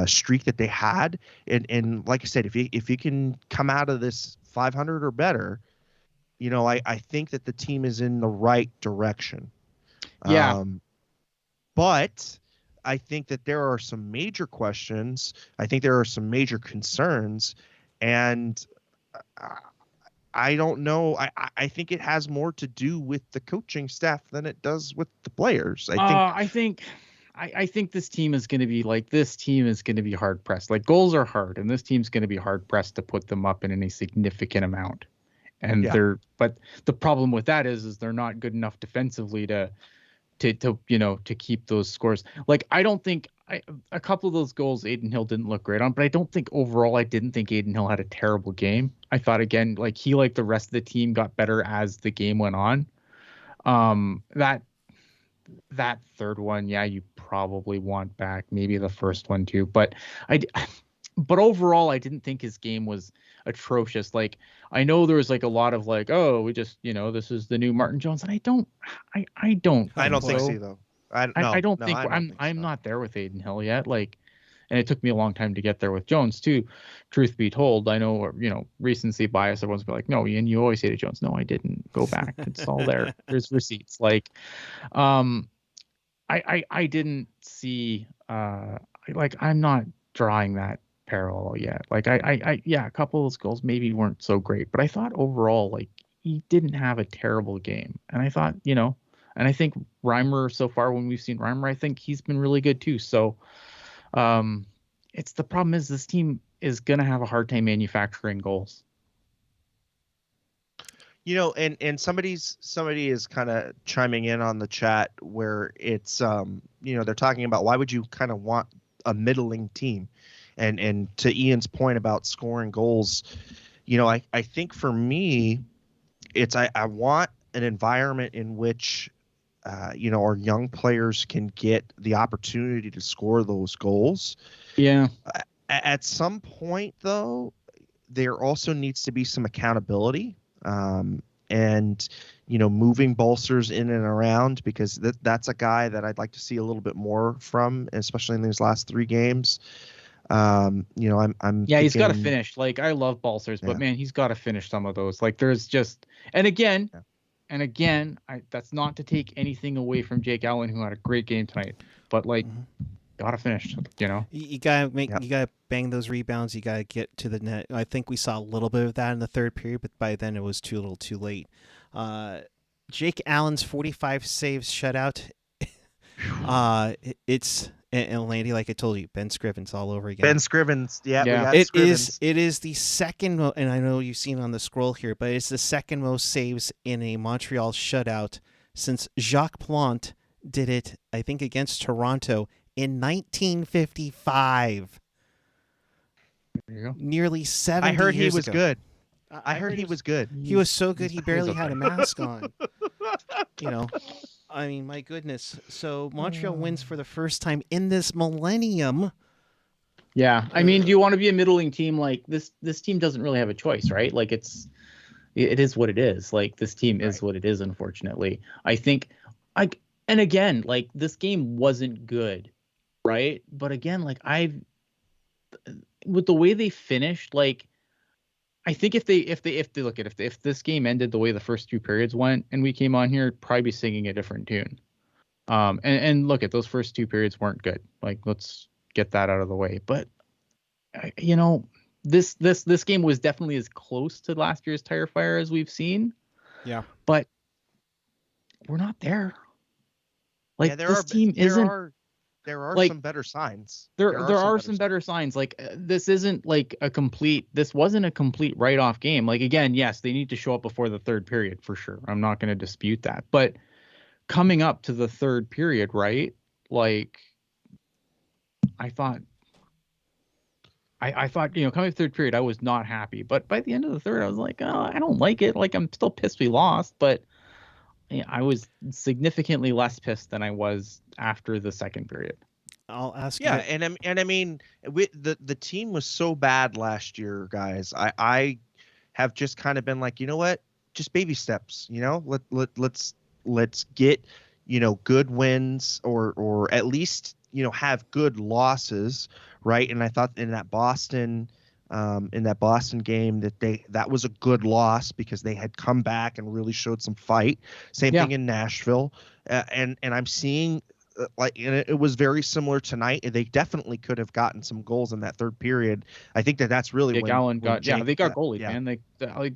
streak that they had, and like I said, if you can come out of this 500 or better, I think that the team is in the right direction. Yeah. But I think that there are some major questions. I think there are some major concerns, and I don't know. I think it has more to do with the coaching staff than it does with the players. I think this team is going to be hard pressed. Like, goals are hard, and this team's going to be hard pressed to put them up in any significant amount. And but the problem with that is they're not good enough defensively to keep those scores. Like, I don't think a couple of those goals Adin Hill didn't look great on, but I don't think overall I didn't think Adin Hill had a terrible game. I thought, again, like he, like the rest of the team, got better as the game went on. That third one, yeah, you probably want back, maybe the first one too, but overall I didn't think his game was atrocious. Like, I know there was like a lot of like, oh, we just this is the new Martin Jones, and I don't think so though. I'm not there with Adin Hill yet. Like, and it took me a long time to get there with Jones too. Truth be told, I know, recency bias. Everyone's be like, no, Ian, you always hated Jones. No, I didn't. Go back. It's all there. There's receipts. Like, I didn't see. I'm not drawing that parallel yet. Like, a couple of those goals maybe weren't so great, but I thought overall, like, he didn't have a terrible game. And I thought, and I think Reimer, so far when we've seen Reimer, I think he's been really good too. So, it's the problem is this team is going to have a hard time manufacturing goals. And somebody is kind of chiming in on the chat where it's, they're talking about why would you kind of want a middling team? And to Ian's point about scoring goals, I think for me, it's, I want an environment in which, our young players can get the opportunity to score those goals. Yeah. At some point, though, there also needs to be some accountability, and moving Balcers in and around, because that's a guy that I'd like to see a little bit more from, especially in these last 3 games. I'm he's got to finish. Like, I love Balcers, but man, he's got to finish some of those. Like, there's just, and again, that's not to take anything away from Jake Allen, who had a great game tonight, but like, gotta finish. You gotta you gotta bang those rebounds. You gotta get to the net. I think we saw a little bit of that in the third period, but by then it was too little, too late. Jake Allen's 45 saves shutout. It's and Landy, like I told you, Ben Scrivens all over again. Ben Scrivens, yeah. It is the second, and I know you've seen on the scroll here, but it's the second most saves in a Montreal shutout since Jacques Plante did it, I think, against Toronto in 1955. There you go. Nearly 70 years I heard he was ago. Good. I heard he was good. He was so good he barely had a mask on. I mean, my goodness. So Montreal wins for the first time in this millennium. Yeah, I mean, do you want to be a middling team? Like this team doesn't really have a choice, right? Like it is what it is. Like this team is what it is. Unfortunately, I think, and again, like this game wasn't good, right? But again, like with the way they finished, like I think if this game ended the way the first two periods went, and we came on here, probably be singing a different tune. And look at those first two periods weren't good. Like let's get that out of the way. But this game was definitely as close to last year's tire fire as we've seen. Yeah, but we're not there. Like this team isn't. There are like, some better signs. There are some better signs. Like this isn't like this wasn't a complete write-off game. Like again, yes, they need to show up before the third period for sure. I'm not going to dispute that. But coming up to the third period, right? Like I thought, coming to the third period, I was not happy. But by the end of the third, I was like, oh, I don't like it. Like I'm still pissed we lost, but I was significantly less pissed than I was after the second period. I'll ask. Yeah, and I mean, the team was so bad last year, guys. I have just kind of been like, you know what, just baby steps. Let's get good wins or at least have good losses, right? And I thought in that Boston game that was a good loss because they had come back and really showed some fight. Same thing in Nashville, and I'm seeing and it was very similar tonight. They definitely could have gotten some goals in that third period. I think that's really when Allen got they got goalies, man. They like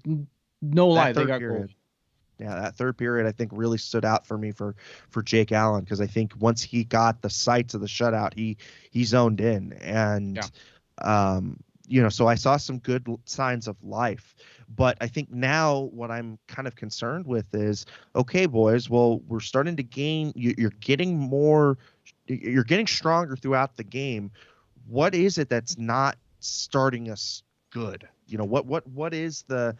no lie, they got goalies. Yeah, that third period I think really stood out for me for Jake Allen, because I think once he got the sights of the shutout, he zoned in, and so I saw some good signs of life. But I think now what I'm kind of concerned with is, okay, boys, well, we're starting to gain. You're getting stronger throughout the game. What is it that's not starting us good? What is the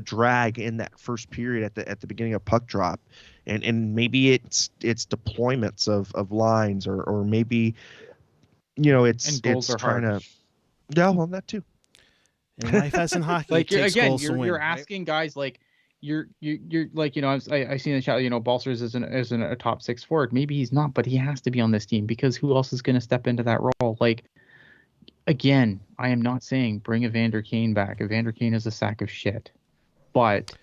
drag in that first period at the beginning of puck drop, and maybe it's deployments of lines, or maybe it's trying to. Yeah, well, that too. In life as in hockey, like it takes goals to win. You're asking guys like you're like I see in the chat, Balcers isn't a top six forward. Maybe he's not, but he has to be on this team because who else is going to step into that role? Like again, I am not saying bring Evander Kane back. Evander Kane is a sack of shit, but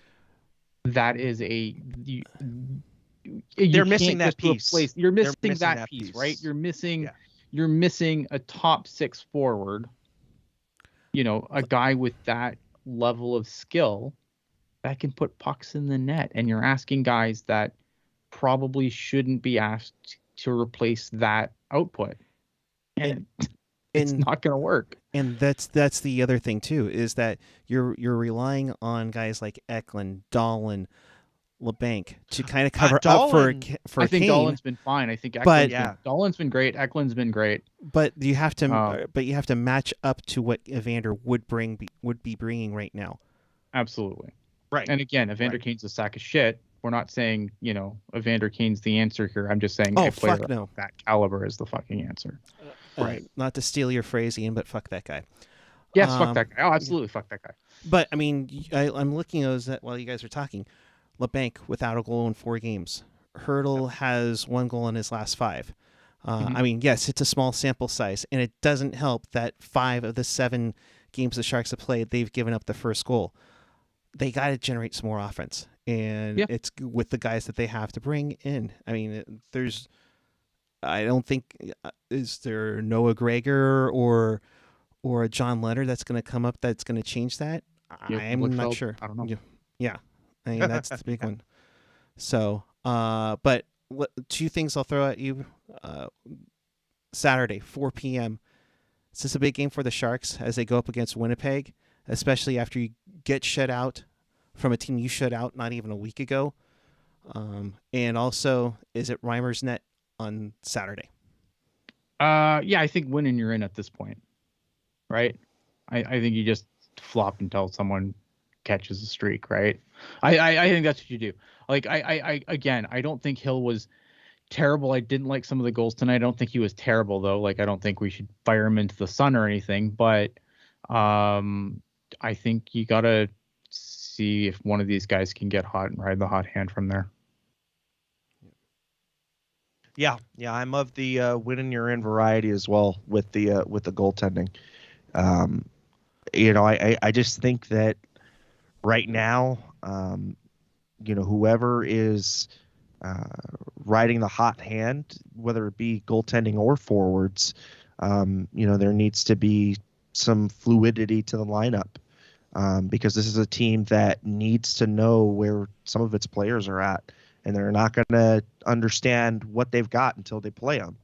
that is they're missing that piece. You're missing that piece, right? You're missing a top six forward. A guy with that level of skill that can put pucks in the net, and you're asking guys that probably shouldn't be asked to replace that output, and it's not going to work. And that's the other thing too, is that you're relying on guys like Eklund, Dahlin, LeBanc to kind of cover up for I think Kane. Dahlin's been fine. I think Dahlin's been great. Eklund's been great. But you have to match up to what Evander would be bringing right now. Absolutely. Right. And again, Evander Kane's a sack of shit. We're not saying, Evander Kane's the answer here. I'm just saying a player of that caliber is the fucking answer. Right. Not to steal your phrase, Ian, but fuck that guy. Yes, fuck that guy. Oh, absolutely, fuck that guy. But I mean, I'm looking at that while you guys are talking. LeBanc without a goal in 4 games. Hurdle has 1 goal in his last 5. I mean, yes, it's a small sample size, and it doesn't help that 5 of the 7 games the Sharks have played, they've given up the first goal. They got to generate some more offense, and it's with the guys that they have to bring in. I mean, I don't think, is there Noah Gregor or a John Leonard that's going to come up that's going to change that? I'm not sure. I don't know. Yeah. I mean, that's the big one. So, but 2 things I'll throw at you. Saturday, 4 p.m. Is this a big game for the Sharks as they go up against Winnipeg, especially after you get shut out from a team you shut out not even a week ago? And also, is it Reimer's net on Saturday? I think winning you're in at this point, right? I think you just flop and tell someone catches a streak, right? I think that's what you do. Like again, I don't think Hill was terrible. I didn't like some of the goals tonight. I don't think he was terrible though. Like I don't think we should fire him into the sun or anything, but I think you gotta see if one of these guys can get hot and ride the hot hand from there. Yeah, I'm of the win and you're in variety as well with the goaltending. I just think that right now, whoever is riding the hot hand, whether it be goaltending or forwards, there needs to be some fluidity to the lineup. Because this is a team that needs to know where some of its players are at, and they're not going to understand what they've got until they play them.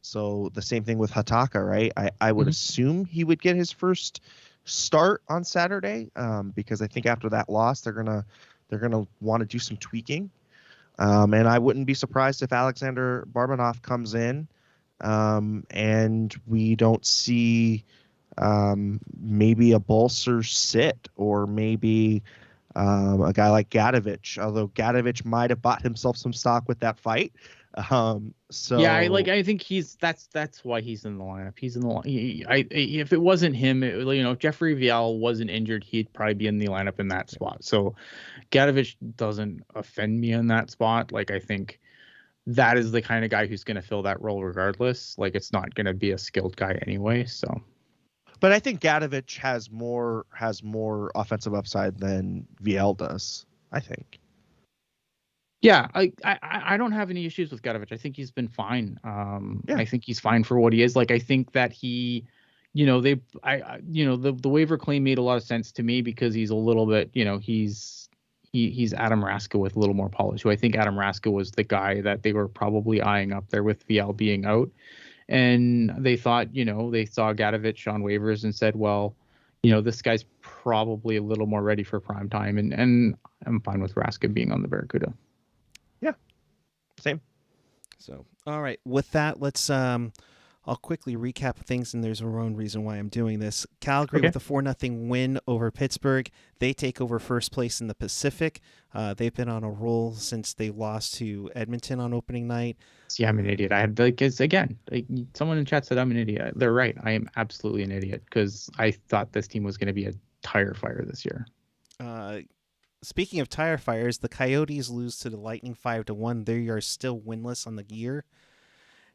So the same thing with Hataka, right? I would assume he would get his first start on Saturday, because I think after that loss, they're gonna want to do some tweaking. And I wouldn't be surprised if Alexander Barbanoff comes in, and we don't see maybe a Bolser sit, or maybe a guy like Gadovich, although Gadovich might have bought himself some stock with that fight. So yeah, I think that's why he's in the lineup. He's in the if it wasn't him, if Jeffrey Vial wasn't injured, he'd probably be in the lineup in that spot. So Gadovich doesn't offend me in that spot. Like I think that is the kind of guy who's going to fill that role regardless. Like it's not going to be a skilled guy anyway. So. But I think Gadovich has more offensive upside than VL does, I think. Yeah, I don't have any issues with Gadovich. I think he's been fine. I think he's fine for what he is. Like I think that he, the waiver claim made a lot of sense to me because he's a little bit, he's Adam Raska with a little more polish. Who I think Adam Raska was the guy that they were probably eyeing up there with VL being out. And they thought, they saw Gadovich on waivers and said, well, this guy's probably a little more ready for prime time. And I'm fine with Raska being on the Barracuda. Yeah, same. So, all right. With that, let's I'll quickly recap things, and there's a own reason why I'm doing this. Calgary with a 4-0 win over Pittsburgh. They take over first place in the Pacific. They've been on a roll since they lost to Edmonton on opening night. See, I'm an idiot. Someone in chat said I'm an idiot. They're right. I am absolutely an idiot because I thought this team was going to be a tire fire this year. Speaking of tire fires, the Coyotes lose to the Lightning 5-1. They are still winless on the year.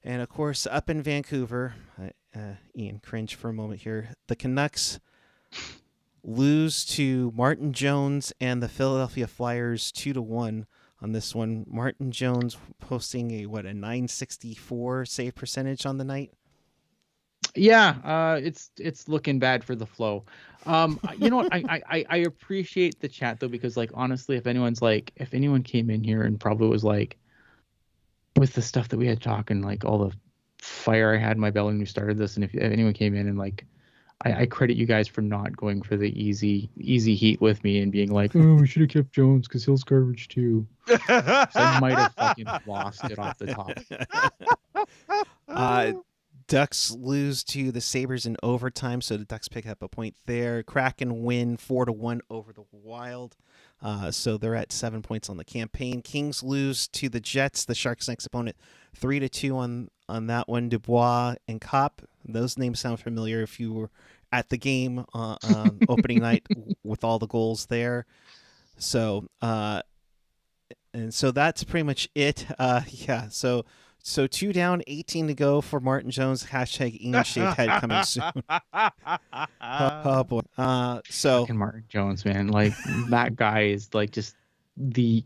And, of course, up in Vancouver, Ian, cringe for a moment here, the Canucks lose to Martin Jones and the Philadelphia Flyers 2-1 on this one. Martin Jones posting a 964 save percentage on the night. Yeah, it's looking bad for the Flow. You know what? I appreciate the chat though, because honestly, if anyone came in here and probably was with the stuff that we had talking, all the fire I had in my belly when we started this, and if anyone came in and I credit you guys for not going for the easy heat with me and being oh, we should have kept Jones because Hill's garbage too. So I might have fucking lost it off the top. Ducks lose to the Sabres in overtime, so the Ducks pick up a point there. Kraken win 4-1 over the Wild, so they're at 7 points on the campaign. Kings lose to the Jets, the Sharks' next opponent, 3-2 on that one. Dubois and Kopp, those names sound familiar if you were at the game on opening night with all the goals there. So, and so that's pretty much it. Yeah, So 2 down, 18 to go for Martin Jones. Hashtag Ian-shaped head coming soon. Oh boy. So Martin Jones, man, that guy is just the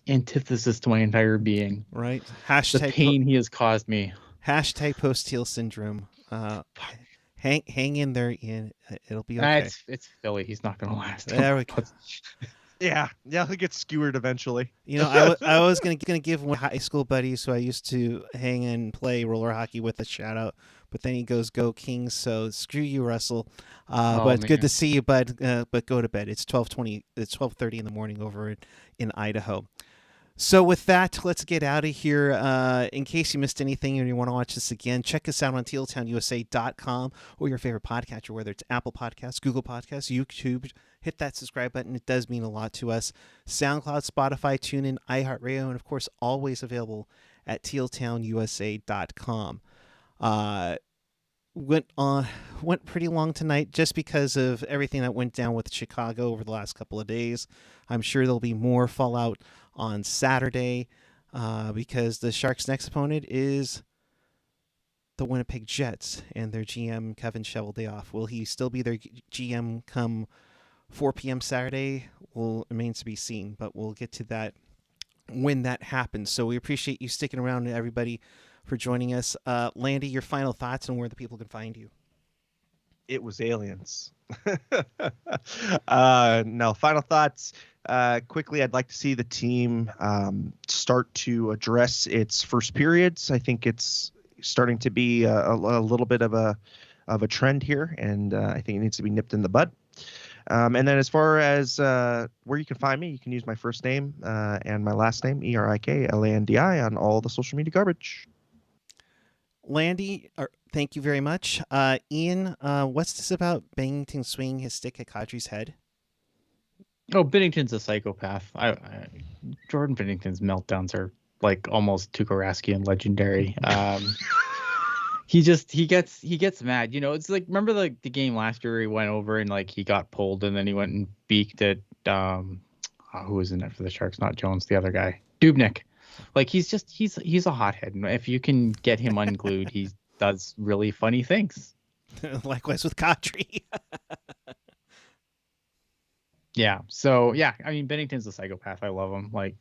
antithesis to my entire being. Right. The pain he has caused me. Hashtag post-Teal syndrome. Hang in there, Ian. It'll be okay. It's Philly. He's not going to last. There we go. Yeah, he'll get skewered eventually. I was gonna give one high school buddies who I used to hang and play roller hockey with a shout out, but then he goes, "Go Kings!" So screw you, Russell. But good to see you, bud. But go to bed. It's 12:20. It's 12:30 in the morning over in Idaho. So with that, let's get out of here. In case you missed anything and you want to watch this again, check us out on tealtownusa.com or your favorite podcatcher, whether it's Apple Podcasts, Google Podcasts, YouTube. Hit that subscribe button. It does mean a lot to us. SoundCloud, Spotify, TuneIn, iHeartRadio, and of course, always available at tealtownusa.com. Went pretty long tonight just because of everything that went down with Chicago over the last couple of days. I'm sure there'll be more fallout on Saturday because the Sharks' next opponent is the Winnipeg Jets and their GM, Kevin Cheveldayoff. Will he still be their GM come 4 p.m. Saturday? Will remains to be seen, but we'll get to that when that happens. So we appreciate you sticking around, everybody, for joining us. Landy, your final thoughts on where the people can find you. It was aliens. No, final thoughts. Quickly, I'd like to see the team start to address its first periods. I think it's starting to be a little bit of a trend here, and I think it needs to be nipped in the bud. And then as far as where you can find me, you can use my first name and my last name, ErikLandi, on all the social media garbage. Landy, thank you very much. Ian, what's this about Bennington swinging his stick at Kadri's head? Oh, Binnington's a psychopath. Jordan Binnington's meltdowns are like almost Tuukka Rask legendary. He gets mad. You know, it's like, remember the game last year where he went over and like he got pulled and then he went and beaked at who was in it for the Sharks? Not Jones, the other guy, Dubnyk. Like he's a hothead. And if you can get him unglued, he does really funny things. Likewise with Kadri. Yeah. So yeah, I mean, Bennington's a psychopath. I love him. Like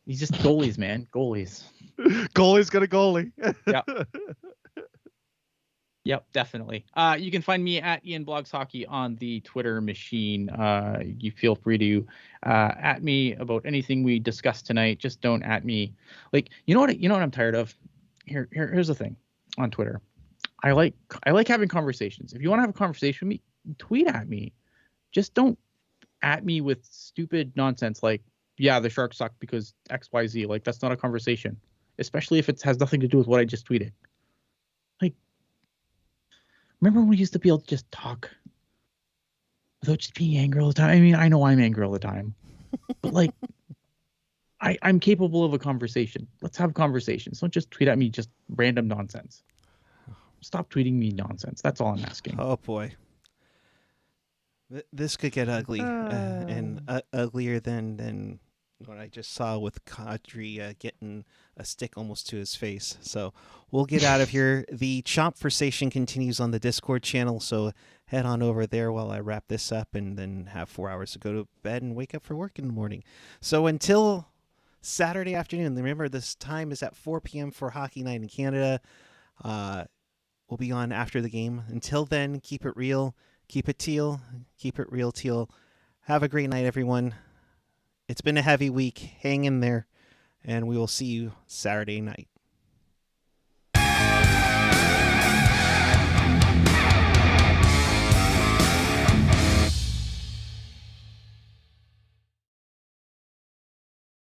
he's just goalies, man. Goalies. Goalie's got a goalie. Yep. Yep, definitely. You can find me at Ian Blogs Hockey on the Twitter machine. You feel free to at me about anything we discussed tonight. Just don't at me. Like, you know what I'm tired of? Here's the thing on Twitter. I like having conversations. If you want to have a conversation with me, tweet at me. Just don't at me with stupid nonsense like, yeah, the Sharks suck because XYZ. Like, that's not a conversation, especially if it has nothing to do with what I just tweeted. Like, remember when we used to be able to just talk without just being angry all the time? I mean, I know I'm angry all the time, but like, I'm capable of a conversation. Let's have conversations. Don't just tweet at me just random nonsense. Stop tweeting me nonsense. That's all I'm asking. Oh boy. This could get ugly and uglier than what I just saw with Kadri getting a stick almost to his face. So we'll get out of here. The Chopversation continues on the Discord channel, so head on over there while I wrap this up and then have 4 hours to go to bed and wake up for work in the morning. So until Saturday afternoon, remember this time is at 4 p.m. for Hockey Night in Canada. We'll be on after the game. Until then, keep it real. Keep it teal. Keep it real, teal. Have a great night, everyone. It's been a heavy week. Hang in there, and we will see you Saturday night.